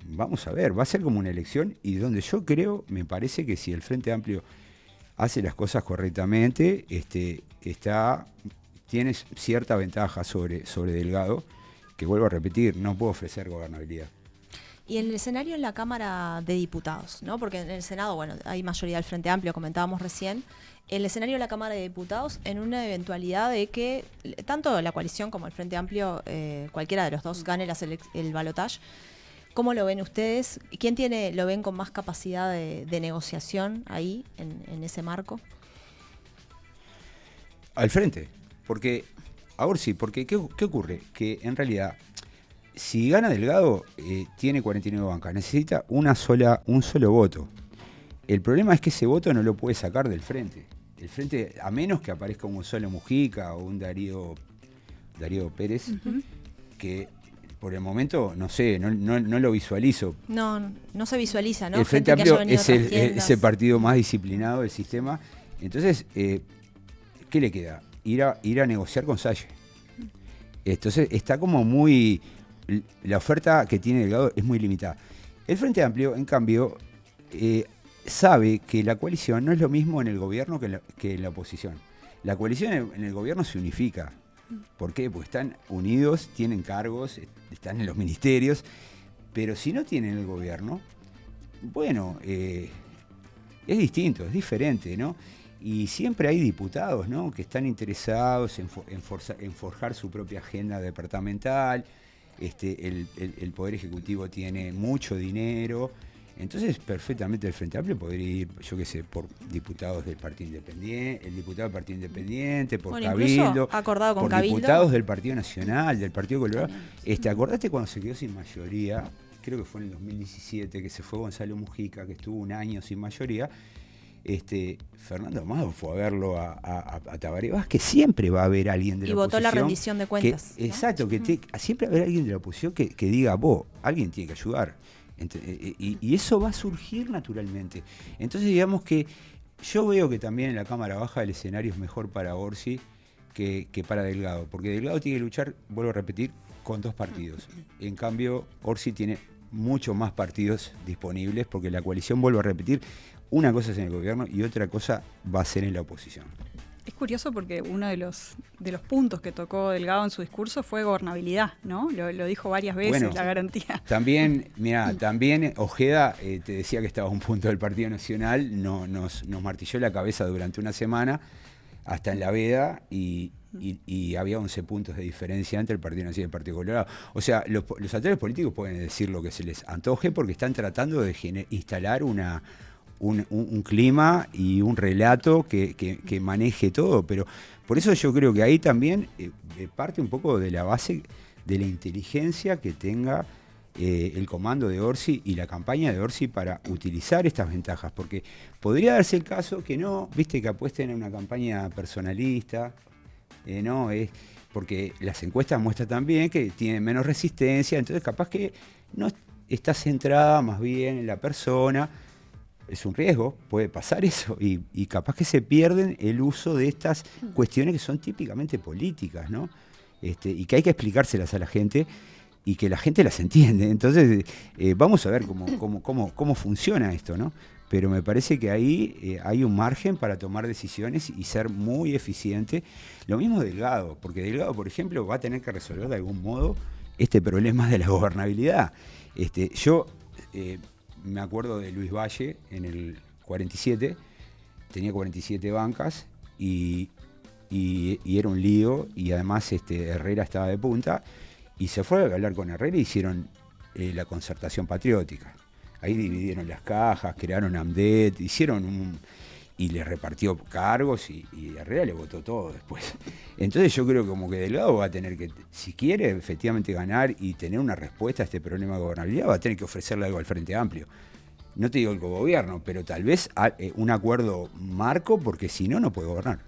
Vamos a ver, va a ser como una elección, y donde yo creo, me parece que si el Frente Amplio hace las cosas correctamente, tiene cierta ventaja sobre Delgado, que vuelvo a repetir, no puede ofrecer gobernabilidad. Y en el escenario en la Cámara de Diputados, ¿no? Porque en el Senado, bueno, hay mayoría del Frente Amplio, comentábamos recién. El escenario de la Cámara de Diputados, en una eventualidad de que tanto la coalición como el Frente Amplio, cualquiera de los dos, gane el balotaje, ¿Cómo lo ven ustedes? ¿Quién lo ven con más capacidad de negociación ahí, en ese marco? Al frente, porque, ahora sí, porque ¿qué ocurre? Que en realidad, si gana Delgado, tiene 49 bancas, necesita un solo voto. El problema es que ese voto no lo puede sacar del frente. El frente, a menos que aparezca un Gonzalo Mujica o un Darío Pérez, que por el momento, no sé, no lo visualizo. No se visualiza, ¿no? El Frente Amplio es el partido más disciplinado del sistema. Entonces, ¿qué le queda? Ir a negociar con Salle. Entonces, está como muy... La oferta que tiene Delgado es muy limitada. El Frente Amplio, en cambio, sabe que la coalición no es lo mismo en el gobierno que en la oposición. La coalición en el gobierno se unifica. ¿Por qué? Porque están unidos, tienen cargos, están en los ministerios, pero si no tienen el gobierno, bueno, es distinto, es diferente, ¿no? Y siempre hay diputados, ¿no?, que están interesados en forjar su propia agenda departamental. El Poder Ejecutivo tiene mucho dinero. Entonces, perfectamente el Frente Amplio podría ir, yo qué sé, por diputados del Partido Independiente, el diputado del Partido Independiente, por Cabildo, acordado con por Cabildo, diputados del Partido Nacional, del Partido Colorado. Acordate cuando se quedó sin mayoría, creo que fue en el 2017, que se fue Gonzalo Mujica, que estuvo un año sin mayoría. Fernando Amado fue a verlo a Tabaré Vázquez, siempre va a haber alguien de la oposición. Y votó la rendición de cuentas. Exacto, siempre va a haber alguien de la oposición que diga, alguien tiene que ayudar. Y eso va a surgir naturalmente. Entonces, digamos que yo veo que también en la Cámara Baja el escenario es mejor para Orsi que para Delgado, porque Delgado tiene que luchar, vuelvo a repetir, con 2 partidos. En cambio, Orsi tiene mucho más partidos disponibles, porque la coalición, vuelvo a repetir, una cosa es en el gobierno y otra cosa va a ser en la oposición. Es curioso porque uno de los puntos que tocó Delgado en su discurso fue gobernabilidad, ¿no? Lo dijo varias veces, la garantía. También Ojeda te decía que estaba a un punto del Partido Nacional, nos martilló la cabeza durante una semana, hasta en la veda, y había 11 puntos de diferencia entre el Partido Nacional y el Partido Colorado. O sea, los actores políticos pueden decir lo que se les antoje porque están tratando de instalar un clima y un relato que maneje todo, pero por eso yo creo que ahí también parte un poco de la base de la inteligencia que tenga el comando de Orsi y la campaña de Orsi para utilizar estas ventajas, porque podría darse el caso que que apuesten en una campaña personalista, porque las encuestas muestran también que tienen menos resistencia, entonces capaz que no está centrada más bien en la persona. Es un riesgo, puede pasar eso, y capaz que se pierden el uso de estas cuestiones que son típicamente políticas, ¿no? Y que hay que explicárselas a la gente y que la gente las entiende. Entonces, vamos a ver cómo funciona esto, ¿no? Pero me parece que ahí hay un margen para tomar decisiones y ser muy eficiente. Lo mismo Delgado, porque Delgado, por ejemplo, va a tener que resolver de algún modo este problema de la gobernabilidad. Yo me acuerdo de Luis Valle en el 47, tenía 47 bancas y era un lío, y además Herrera estaba de punta, y se fue a hablar con Herrera y hicieron la concertación patriótica. Ahí dividieron las cajas, crearon AMDET, y le repartió cargos y Herrera le votó todo después. Entonces yo creo como que Delgado va a tener que, si quiere efectivamente ganar y tener una respuesta a este problema de gobernabilidad, va a tener que ofrecerle algo al Frente Amplio. No te digo el cogobierno, pero tal vez un acuerdo marco, porque si no, no puede gobernar.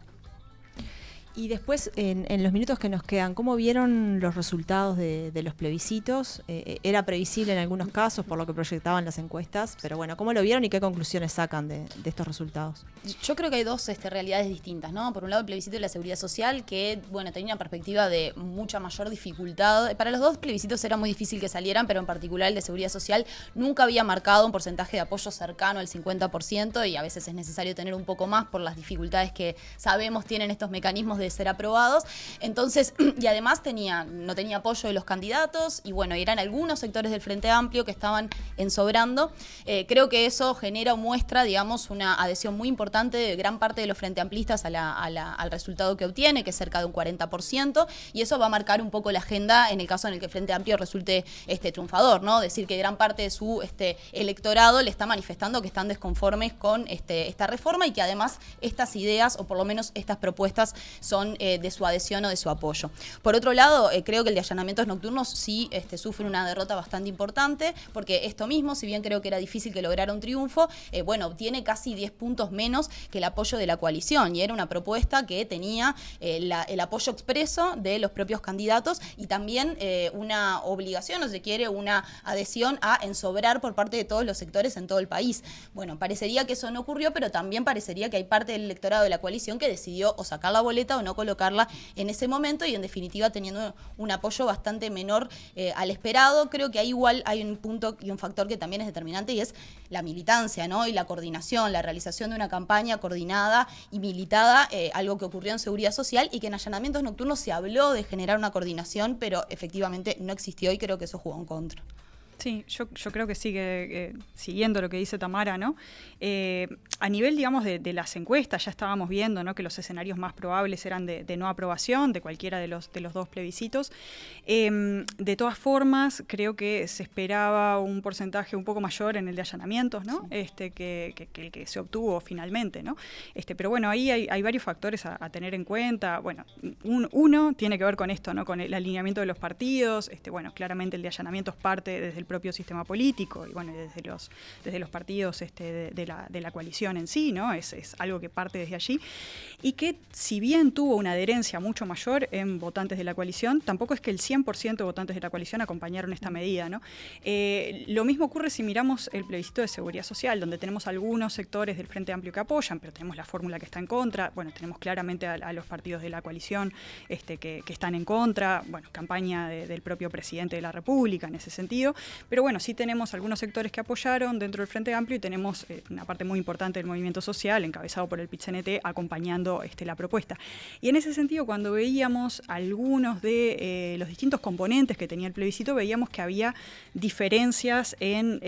Y después, en los minutos que nos quedan, ¿cómo vieron los resultados de los plebiscitos? Era previsible en algunos casos por lo que proyectaban las encuestas, pero bueno, ¿cómo lo vieron y qué conclusiones sacan de estos resultados? Yo creo que hay dos realidades distintas, ¿no? Por un lado, el plebiscito de la seguridad social, que, bueno, tenía una perspectiva de mucha mayor dificultad. Para los dos plebiscitos era muy difícil que salieran, pero en particular el de seguridad social nunca había marcado un porcentaje de apoyo cercano al 50%, y a veces es necesario tener un poco más por las dificultades que sabemos tienen estos mecanismos de ser aprobados. Entonces, y además no tenía apoyo de los candidatos, y bueno, eran algunos sectores del Frente Amplio que estaban ensobrando. Creo que eso genera o muestra, digamos, una adhesión muy importante de gran parte de los Frente Amplistas al resultado que obtiene, que es cerca de un 40%, y eso va a marcar un poco la agenda en el caso en el que el Frente Amplio resulte triunfador, ¿no? Decir que gran parte de su electorado le está manifestando que están desconformes con esta reforma y que además estas ideas, o por lo menos estas propuestas, son de su adhesión o de su apoyo. Por otro lado, creo que el de allanamientos nocturnos sí sufre una derrota bastante importante, porque esto mismo, si bien creo que era difícil que lograra un triunfo, bueno, obtiene casi 10 puntos menos que el apoyo de la coalición, y era una propuesta que tenía el apoyo expreso de los propios candidatos y también una obligación, o se quiere, una adhesión a ensobrar por parte de todos los sectores en todo el país. Bueno, parecería que eso no ocurrió, pero también parecería que hay parte del electorado de la coalición que decidió o sacar la boleta o no colocarla en ese momento, y en definitiva teniendo un apoyo bastante menor al esperado. Creo que ahí igual hay un punto y un factor que también es determinante, y es la militancia, ¿no? Y la coordinación, la realización de una campaña coordinada y militada, algo que ocurrió en Seguridad Social y que en allanamientos nocturnos se habló de generar una coordinación, pero efectivamente no existió, y creo que eso jugó en contra. Sí, yo creo que sigue siguiendo lo que dice Tamara, ¿no? A nivel, digamos, de las encuestas, ya estábamos viendo, ¿no?, que los escenarios más probables eran de no aprobación de cualquiera de los dos plebiscitos. De todas formas, creo que se esperaba un porcentaje un poco mayor en el de allanamientos, ¿no? Sí. Que el que se obtuvo finalmente, ¿no? Pero bueno, ahí hay varios factores a tener en cuenta. Bueno, uno tiene que ver con esto, ¿no?, con el alineamiento de los partidos. Bueno, claramente el de allanamientos parte desde el propio sistema político y bueno, desde los partidos de la coalición en sí, ¿no? Es algo que parte desde allí, y que si bien tuvo una adherencia mucho mayor en votantes de la coalición, tampoco es que el 100% de votantes de la coalición acompañaron esta medida, ¿no? Lo mismo ocurre si miramos el plebiscito de Seguridad Social, donde tenemos algunos sectores del Frente Amplio que apoyan, pero tenemos la fórmula que está en contra. Bueno, tenemos claramente a los partidos de la coalición que están en contra. Bueno, campaña del propio presidente de la República en ese sentido. Pero bueno, sí tenemos algunos sectores que apoyaron dentro del Frente Amplio, y tenemos una parte muy importante del movimiento social, encabezado por el PIT-CNT, acompañando la propuesta. Y en ese sentido, cuando veíamos algunos de los distintos componentes que tenía el plebiscito, veíamos que había diferencias en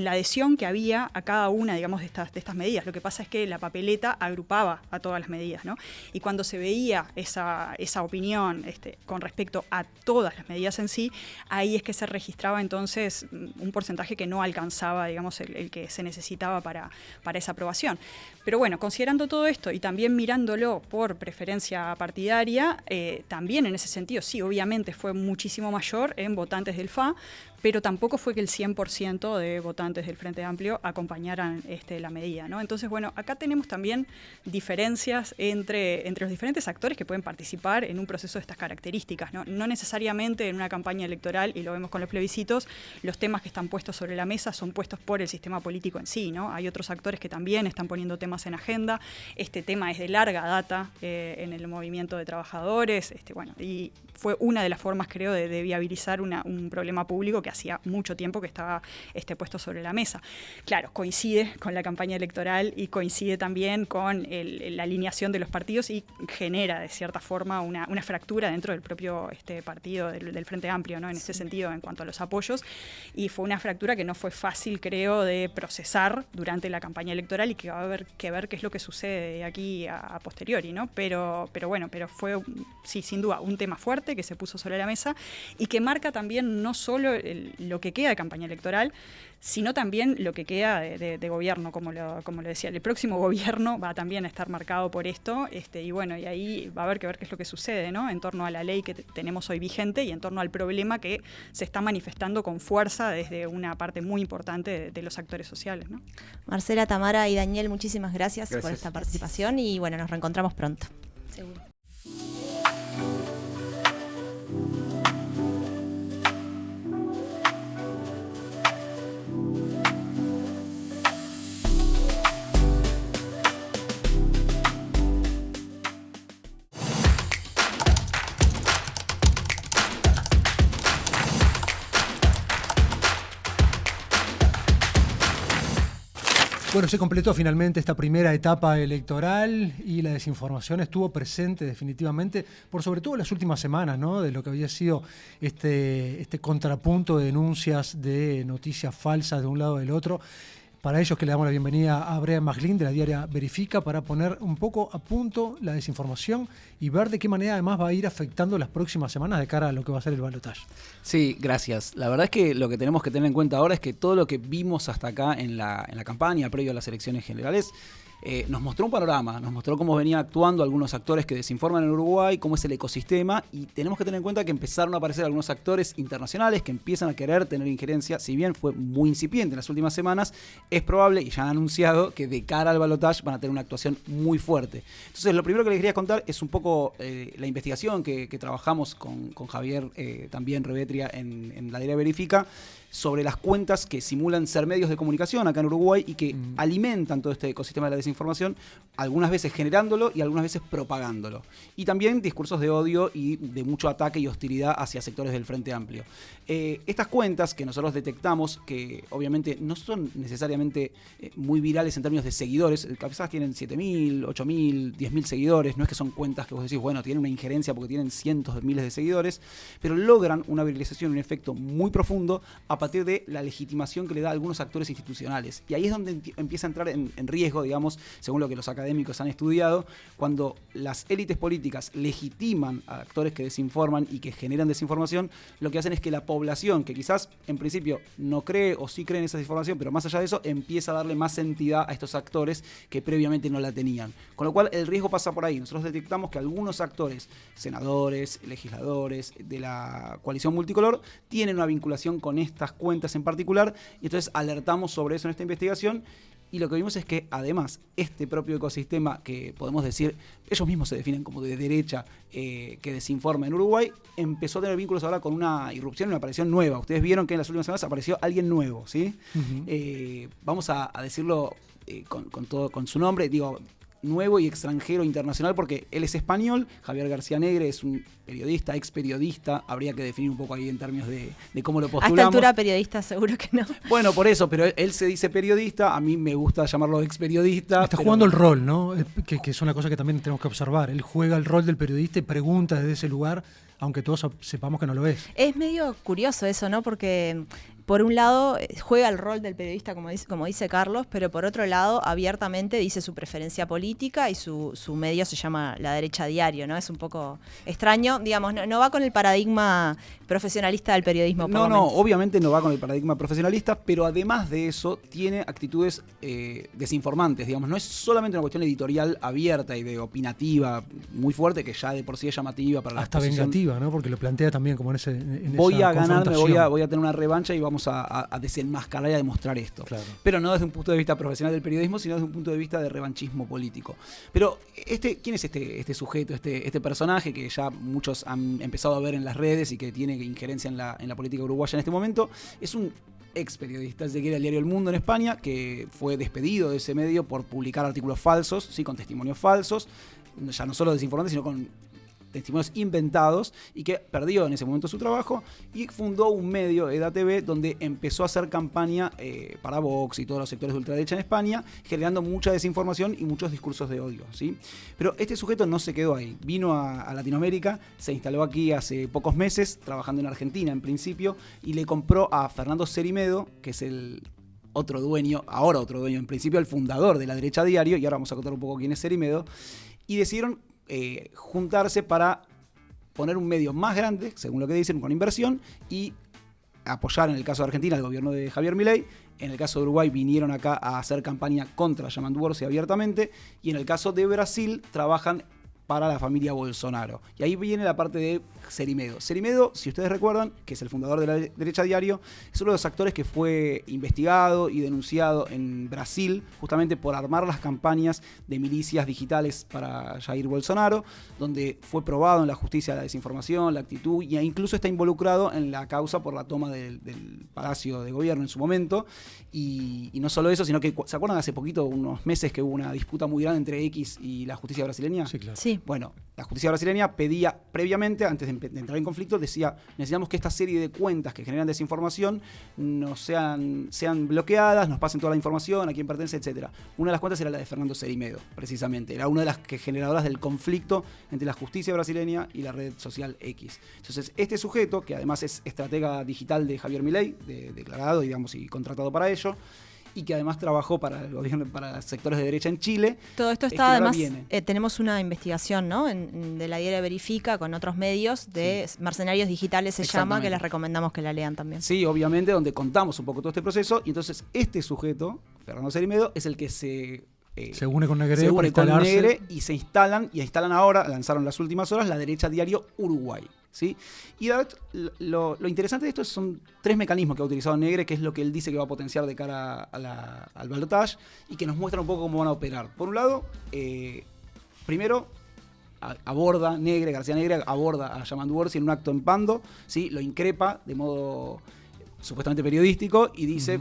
la adhesión que había a cada una, digamos, de estas medidas. Lo que pasa es que la papeleta agrupaba a todas las medidas, ¿no? Y cuando se veía esa opinión con respecto a todas las medidas en sí, ahí es que se registraba entonces un porcentaje que no alcanzaba, digamos, el que se necesitaba para esa aprobación. Pero bueno, considerando todo esto y también mirándolo por preferencia partidaria, también en ese sentido, sí, obviamente fue muchísimo mayor en votantes del FA, pero tampoco fue que el 100% de votantes del Frente Amplio acompañaran la medida, ¿no? Entonces, bueno, acá tenemos también diferencias entre los diferentes actores que pueden participar en un proceso de estas características, ¿no? No necesariamente en una campaña electoral, y lo vemos con los plebiscitos, los temas que están puestos sobre la mesa son puestos por el sistema político en sí, ¿no? Hay otros actores que también están poniendo temas en agenda. Este tema es de larga data en el movimiento de trabajadores, bueno, y fue una de las formas, creo, de viabilizar un problema público que hacía mucho tiempo que estaba puesto sobre la mesa. Claro, coincide con la campaña electoral y coincide también con la alineación de los partidos, y genera, de cierta forma, una fractura dentro del propio partido del Frente Amplio, ¿no? En ese sentido, en cuanto a los apoyos, y fue una fractura que no fue fácil, creo, de procesar durante la campaña electoral, y que va a haber que ver qué es lo que sucede de aquí a posteriori, ¿no? Pero fue, sí, sin duda, un tema fuerte que se puso sobre la mesa y que marca también no solo lo que queda de campaña electoral, sino también lo que queda de gobierno, como lo decía. El próximo gobierno va también a estar marcado por esto, y bueno, y ahí va a haber que ver qué es lo que sucede, ¿no? En torno a la ley que tenemos hoy vigente y en torno al problema que se está manifestando con fuerza desde una parte muy importante de los actores sociales, ¿no? Marcela, Tamara y Daniel, muchísimas gracias por esta participación, y bueno, nos reencontramos pronto. Seguro. Bueno, se completó finalmente esta primera etapa electoral y la desinformación estuvo presente definitivamente, por sobre todo en las últimas semanas, ¿no? De lo que había sido este contrapunto de denuncias de noticias falsas de un lado del otro. Para ellos que le damos la bienvenida a Brian McLean de la diaria Verifica para poner un poco a punto la desinformación y ver de qué manera además va a ir afectando las próximas semanas de cara a lo que va a ser el balotaje. Sí, gracias. La verdad es que lo que tenemos que tener en cuenta ahora es que todo lo que vimos hasta acá en la campaña previo a las elecciones generales nos mostró un panorama, nos mostró cómo venían actuando algunos actores que desinforman en Uruguay, cómo es el ecosistema, y tenemos que tener en cuenta que empezaron a aparecer algunos actores internacionales que empiezan a querer tener injerencia. Si bien fue muy incipiente en las últimas semanas, es probable, y ya han anunciado, que de cara al balotaje van a tener una actuación muy fuerte. Entonces, lo primero que les quería contar es un poco la investigación que trabajamos con Javier, también Revetria, en la diaria Verifica, sobre las cuentas que simulan ser medios de comunicación acá en Uruguay y que alimentan todo este ecosistema de la desinformación, algunas veces generándolo y algunas veces propagándolo. Y también discursos de odio y de mucho ataque y hostilidad hacia sectores del Frente Amplio. Estas cuentas que nosotros detectamos, que obviamente no son necesariamente muy virales en términos de seguidores, quizás tienen 7.000, 8.000, 10.000 seguidores, no es que son cuentas que vos decís, bueno, tienen una injerencia porque tienen cientos de miles de seguidores, pero logran una viralización, un efecto muy profundo a partir de la legitimación que le da a algunos actores institucionales. Y ahí es donde empieza a entrar en riesgo, digamos, según lo que los académicos han estudiado, cuando las élites políticas legitiman a actores que desinforman y que generan desinformación, lo que hacen es que la población, que quizás en principio no cree o sí cree en esa desinformación, pero más allá de eso, empieza a darle más entidad a estos actores que previamente no la tenían. Con lo cual el riesgo pasa por ahí. Nosotros detectamos que algunos actores, senadores, legisladores de la coalición multicolor, tienen una vinculación con estas cuentas en particular, y entonces alertamos sobre eso en esta investigación. Y lo que vimos es que además este propio ecosistema, que podemos decir, ellos mismos se definen como de derecha, que desinforma en Uruguay, empezó a tener vínculos ahora con una irrupción y una aparición nueva. Ustedes vieron que en las últimas semanas apareció alguien nuevo, ¿sí? Vamos a decirlo con su nombre, digo, nuevo y extranjero internacional, porque él es español. Javier García Negre es un periodista, ex periodista, habría que definir un poco ahí en términos de cómo lo postulamos. A esta altura periodista seguro que no. Bueno, por eso, pero él se dice periodista, a mí me gusta llamarlo ex periodista. Está jugando el rol, ¿no? Que es una cosa que también tenemos que observar. Él juega el rol del periodista y pregunta desde ese lugar, aunque todos sepamos que no lo es. Es medio curioso eso, ¿no? Porque por un lado juega el rol del periodista, como dice Carlos, pero por otro lado abiertamente dice su preferencia política y su medio se llama La Derecha Diario, ¿no? Es un poco extraño, digamos, no va con el paradigma profesionalista del periodismo. No, obviamente no va con el paradigma profesionalista, pero además de eso tiene actitudes desinformantes, digamos, no es solamente una cuestión editorial abierta y de opinativa muy fuerte, que ya de por sí es llamativa para la hasta exposición. Vengativa, ¿no? Porque lo plantea también como en esa voy a ganarme, voy a tener una revancha y vamos a desenmascarar y a demostrar esto. Claro. Pero no desde un punto de vista profesional del periodismo, sino desde un punto de vista de revanchismo político. Pero ¿quién es este sujeto, este personaje que ya muchos han empezado a ver en las redes y que tiene injerencia en la política uruguaya en este momento? Es un ex periodista, se quiere, del diario El Mundo en España, que fue despedido de ese medio por publicar artículos falsos, sí, con testimonios falsos, ya no solo desinformantes, sino con testimonios inventados, y que perdió en ese momento su trabajo y fundó un medio, EDA TV, donde empezó a hacer campaña para Vox y todos los sectores de ultraderecha en España, generando mucha desinformación y muchos discursos de odio, ¿sí? Pero este sujeto no se quedó ahí, vino a Latinoamérica, se instaló aquí hace pocos meses, trabajando en Argentina en principio, y le compró a Fernando Cerimedo, que es el otro dueño, ahora otro dueño, en principio el fundador de La Derecha Diario, y ahora vamos a contar un poco quién es Cerimedo, y decidieron juntarse para poner un medio más grande, según lo que dicen, con inversión, y apoyar, en el caso de Argentina, al gobierno de Javier Milei. En el caso de Uruguay vinieron acá a hacer campaña contra Yamandu Orsi abiertamente, y en el caso de Brasil trabajan para la familia Bolsonaro. Y ahí viene la parte de Cerimedo. Cerimedo, si ustedes recuerdan, que es el fundador de La Derecha Diario, es uno de los actores que fue investigado y denunciado en Brasil justamente por armar las campañas de milicias digitales para Jair Bolsonaro, donde fue probado en la justicia la desinformación, la actitud, e incluso está involucrado en la causa por la toma del Palacio de Gobierno en su momento. Y no solo eso, sino que, ¿se acuerdan hace poquito, unos meses, que hubo una disputa muy grande entre X y la justicia brasileña? Sí, claro. Sí. Bueno, la justicia brasileña pedía previamente, antes de entrar en conflicto, decía, necesitamos que esta serie de cuentas que generan desinformación no sean bloqueadas, nos pasen toda la información, a quién pertenece, etcétera. Una de las cuentas era la de Fernando Cerimedo, precisamente. Era una de las generadoras del conflicto entre la justicia brasileña y la red social X. Entonces, este sujeto, que además es estratega digital de Javier Milei, declarado, digamos, y contratado para ello, y que además trabajó para el gobierno, para sectores de derecha en Chile. Todo esto está, además, tenemos una investigación, ¿no? De la Diaria Verifica con otros medios de Mercenarios Digitales se llama, que les recomendamos que la lean también. Sí, obviamente, donde contamos un poco todo este proceso, y entonces este sujeto, Fernando Cerimedo, es el que se une con Negre, se une con Negre y se instalan ahora, lanzaron las últimas horas, la derecha diario Uruguay. ¿Sí? Y lo interesante de esto son 3 mecanismos que ha utilizado Negre, que es lo que él dice que va a potenciar de cara al balotaje, y que nos muestra un poco cómo van a operar. Por un lado, primero aborda García Negre aborda a Yamandu Orsi en un acto en Pando, ¿sí? Lo increpa de modo supuestamente periodístico y dice,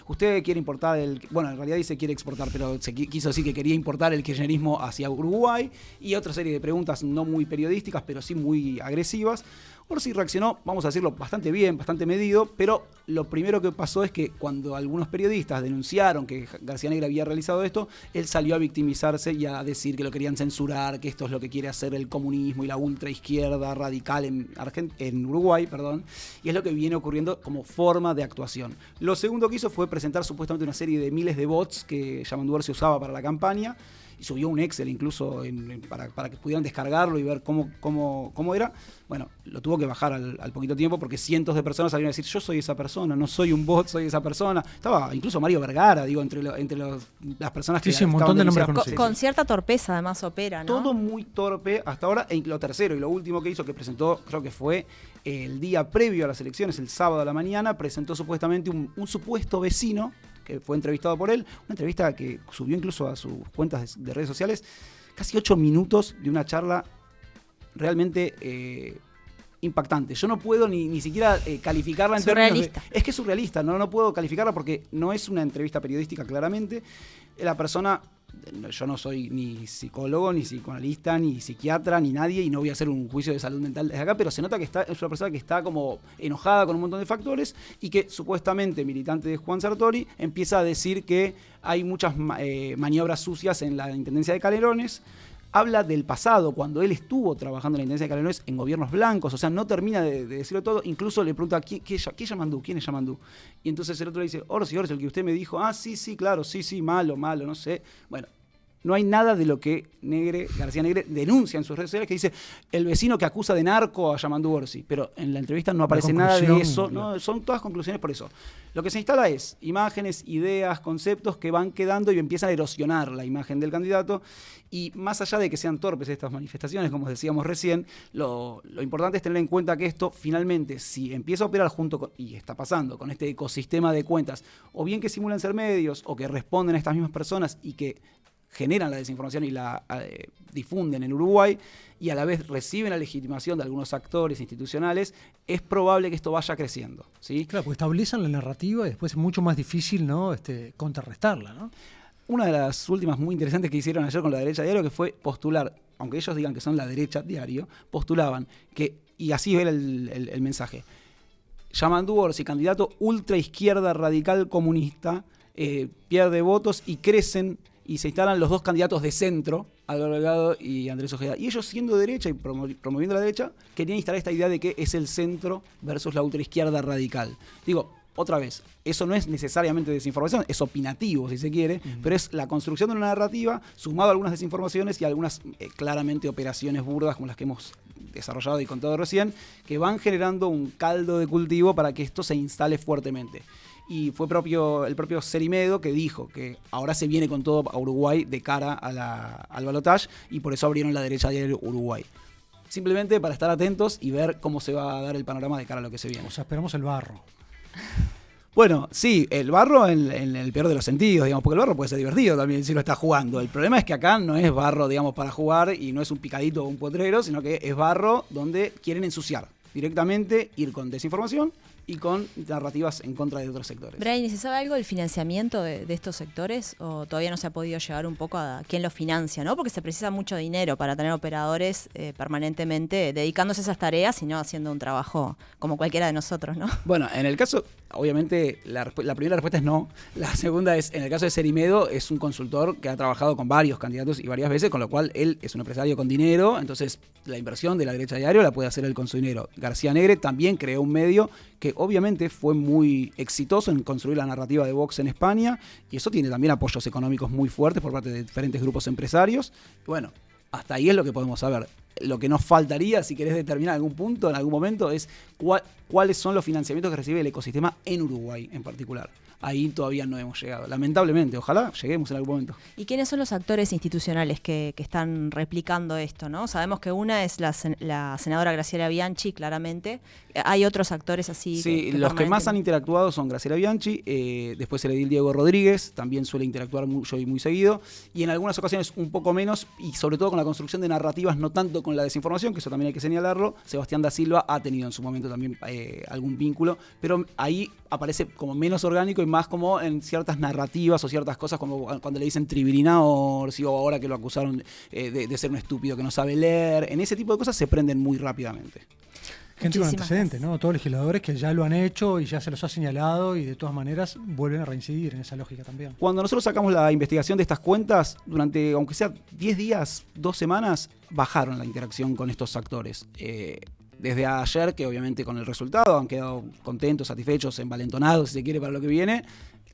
usted quiere importar bueno, en realidad dice quiere exportar, pero quiso decir que quería importar el kirchnerismo hacia Uruguay, y otra serie de preguntas no muy periodísticas, pero sí muy agresivas. Orsi reaccionó, vamos a decirlo, bastante bien, bastante medido, pero lo primero que pasó es que cuando algunos periodistas denunciaron que García Negre había realizado esto, él salió a victimizarse y a decir que lo querían censurar, que esto es lo que quiere hacer el comunismo y la ultraizquierda radical en Uruguay, y es lo que viene ocurriendo como forma de actuación. Lo segundo que hizo fue presentar supuestamente una serie de miles de bots que Yamandu Orsi usaba para la campaña, y subió un Excel incluso para que pudieran descargarlo y ver cómo era. Bueno, lo tuvo que bajar al poquito tiempo porque cientos de personas salieron a decir, yo soy esa persona, no soy un bot, soy esa persona. Estaba incluso Mario Vergara, digo, entre las personas que un montón de nombres conocidos. Con cierta torpeza además opera, ¿no? Todo muy torpe hasta ahora. Y lo tercero y lo último que hizo, que presentó, creo que fue el día previo a las elecciones, el sábado a la mañana, presentó supuestamente un supuesto vecino que fue entrevistado por él, una entrevista que subió incluso a sus cuentas de redes sociales, casi 8 minutos de una charla realmente impactante. Yo no puedo ni siquiera calificarla en términos de... Es que es surrealista, no puedo calificarla porque no es una entrevista periodística claramente. La persona... Yo no soy ni psicólogo, ni psicoanalista, ni psiquiatra, ni nadie, y no voy a hacer un juicio de salud mental desde acá, pero se nota que es una persona que está como enojada con un montón de factores y que supuestamente, militante de Juan Sartori, empieza a decir que hay muchas maniobras sucias en la Intendencia de Canelones. Habla del pasado, cuando él estuvo trabajando en la Intendencia de Canelones en gobiernos blancos, o sea, no termina de decirlo todo, incluso le pregunta, ¿quién es Yamandu? ¿Quién es Yamandu? Y entonces el otro le dice, Orsi, el que usted me dijo, sí, claro, sí, malo, no sé. Bueno, no hay nada de lo que García Negre denuncia en sus redes sociales, que dice el vecino que acusa de narco a Yamandu Orsi, pero en la entrevista no aparece nada de eso, no, son todas conclusiones por eso. Lo que se instala es imágenes, ideas, conceptos que van quedando y empiezan a erosionar la imagen del candidato, y más allá de que sean torpes estas manifestaciones, como decíamos recién, lo importante es tener en cuenta que esto finalmente, si empieza a operar junto con, y está pasando, con este ecosistema de cuentas, o bien que simulan ser medios, o que responden a estas mismas personas y que generan la desinformación y la difunden en Uruguay, y a la vez reciben la legitimación de algunos actores institucionales, es probable que esto vaya creciendo, ¿sí? Claro, porque estabilizan la narrativa y después es mucho más difícil, ¿no? Contrarrestarla, ¿no? Una de las últimas muy interesantes que hicieron ayer con la derecha diario, que fue postular, aunque ellos digan que son la derecha diario, postulaban que, y así era el mensaje, Yamandu Orsi, candidato ultraizquierda radical comunista, pierde votos y crecen y se instalan los dos candidatos de centro, Álvaro Delgado y Andrés Ojeda. Y ellos, siendo derecha y promoviendo la derecha, querían instalar esta idea de que es el centro versus la ultraizquierda radical. Digo, otra vez, eso no es necesariamente desinformación, es opinativo, si se quiere, pero es la construcción de una narrativa sumado a algunas desinformaciones y algunas claramente operaciones burdas como las que hemos desarrollado y contado recién, que van generando un caldo de cultivo para que esto se instale fuertemente. Y fue el propio Cerimedo que dijo que ahora se viene con todo a Uruguay de cara al balotaje, y por eso abrieron la derecha diario Uruguay. Simplemente para estar atentos y ver cómo se va a dar el panorama de cara a lo que se viene. O sea, esperamos el barro. Bueno, sí, el barro en el peor de los sentidos, digamos, porque el barro puede ser divertido también si lo está jugando. El problema es que acá no es barro, digamos, para jugar, y no es un picadito o un potrero, sino que es barro donde quieren ensuciar directamente, ir con desinformación y con narrativas en contra de otros sectores. Brian, ¿y se sabe algo del financiamiento de estos sectores o todavía no se ha podido llegar un poco a quién los financia, ¿no? Porque se precisa mucho dinero para tener operadores permanentemente dedicándose a esas tareas y no haciendo un trabajo como cualquiera de nosotros, ¿no? Bueno, en el caso, obviamente, la primera respuesta es no. La segunda es, en el caso de Cerimedo, es un consultor que ha trabajado con varios candidatos y varias veces, con lo cual él es un empresario con dinero, entonces la inversión de la derecha diario la puede hacer él con su dinero. García Negre también creó un medio que obviamente fue muy exitoso en construir la narrativa de Vox en España, y eso tiene también apoyos económicos muy fuertes por parte de diferentes grupos empresarios. Bueno, hasta ahí es lo que podemos saber. Lo que nos faltaría, si querés determinar algún punto, en algún momento, es cuáles son los financiamientos que recibe el ecosistema en Uruguay en particular. Ahí todavía no hemos llegado, lamentablemente. Ojalá lleguemos en algún momento. ¿Y quiénes son los actores institucionales que están replicando esto, ¿no? Sabemos que una es la senadora Graciela Bianchi, claramente. Hay otros actores así. Sí, los que más han interactuado son Graciela Bianchi, después el edil Diego Rodríguez, también suele interactuar mucho y muy seguido, y en algunas ocasiones un poco menos, y sobre todo con la construcción de narrativas, no tanto con la desinformación, que eso también hay que señalarlo. Sebastián da Silva ha tenido en su momento también algún vínculo, pero ahí aparece como menos orgánico y más como en ciertas narrativas o ciertas cosas, como cuando le dicen tribilinaor, o ahora que lo acusaron de ser un estúpido que no sabe leer. En ese tipo de cosas se prenden muy rápidamente. Gente con antecedentes, ¿no? Todos legisladores que ya lo han hecho y ya se los ha señalado y de todas maneras vuelven a reincidir en esa lógica también. Cuando nosotros sacamos la investigación de estas cuentas, durante, aunque sea 10 días, 2 semanas, bajaron la interacción con estos actores. Desde ayer, que obviamente con el resultado han quedado contentos, satisfechos, envalentonados, si se quiere, para lo que viene,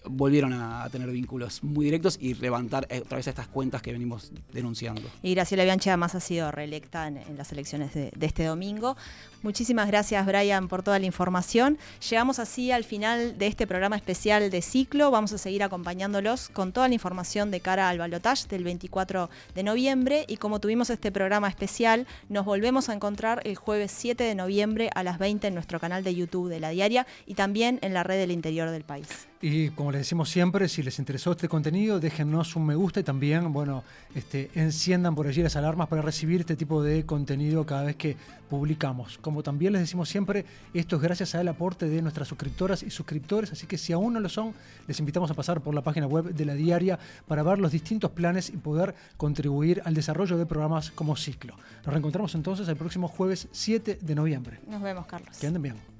volvieron a tener vínculos muy directos y levantar otra vez estas cuentas que venimos denunciando. Y Graciela Bianchi además ha sido reelecta en las elecciones de este domingo. Muchísimas gracias, Brian, por toda la información. Llegamos así al final de este programa especial de Ciclo. Vamos a seguir acompañándolos con toda la información de cara al balotaje del 24 de noviembre. Y como tuvimos este programa especial, nos volvemos a encontrar el jueves 7 de noviembre a las 20 en nuestro canal de YouTube de La Diaria y también en la red del interior del país. Y como les decimos siempre, si les interesó este contenido, déjennos un me gusta y también, enciendan por allí las alarmas para recibir este tipo de contenido cada vez que publicamos. Como también les decimos siempre, esto es gracias al aporte de nuestras suscriptoras y suscriptores, así que si aún no lo son, les invitamos a pasar por la página web de La Diaria para ver los distintos planes y poder contribuir al desarrollo de programas como Ciclo. Nos reencontramos entonces el próximo jueves 7 de noviembre. Nos vemos, Carlos. Que anden bien.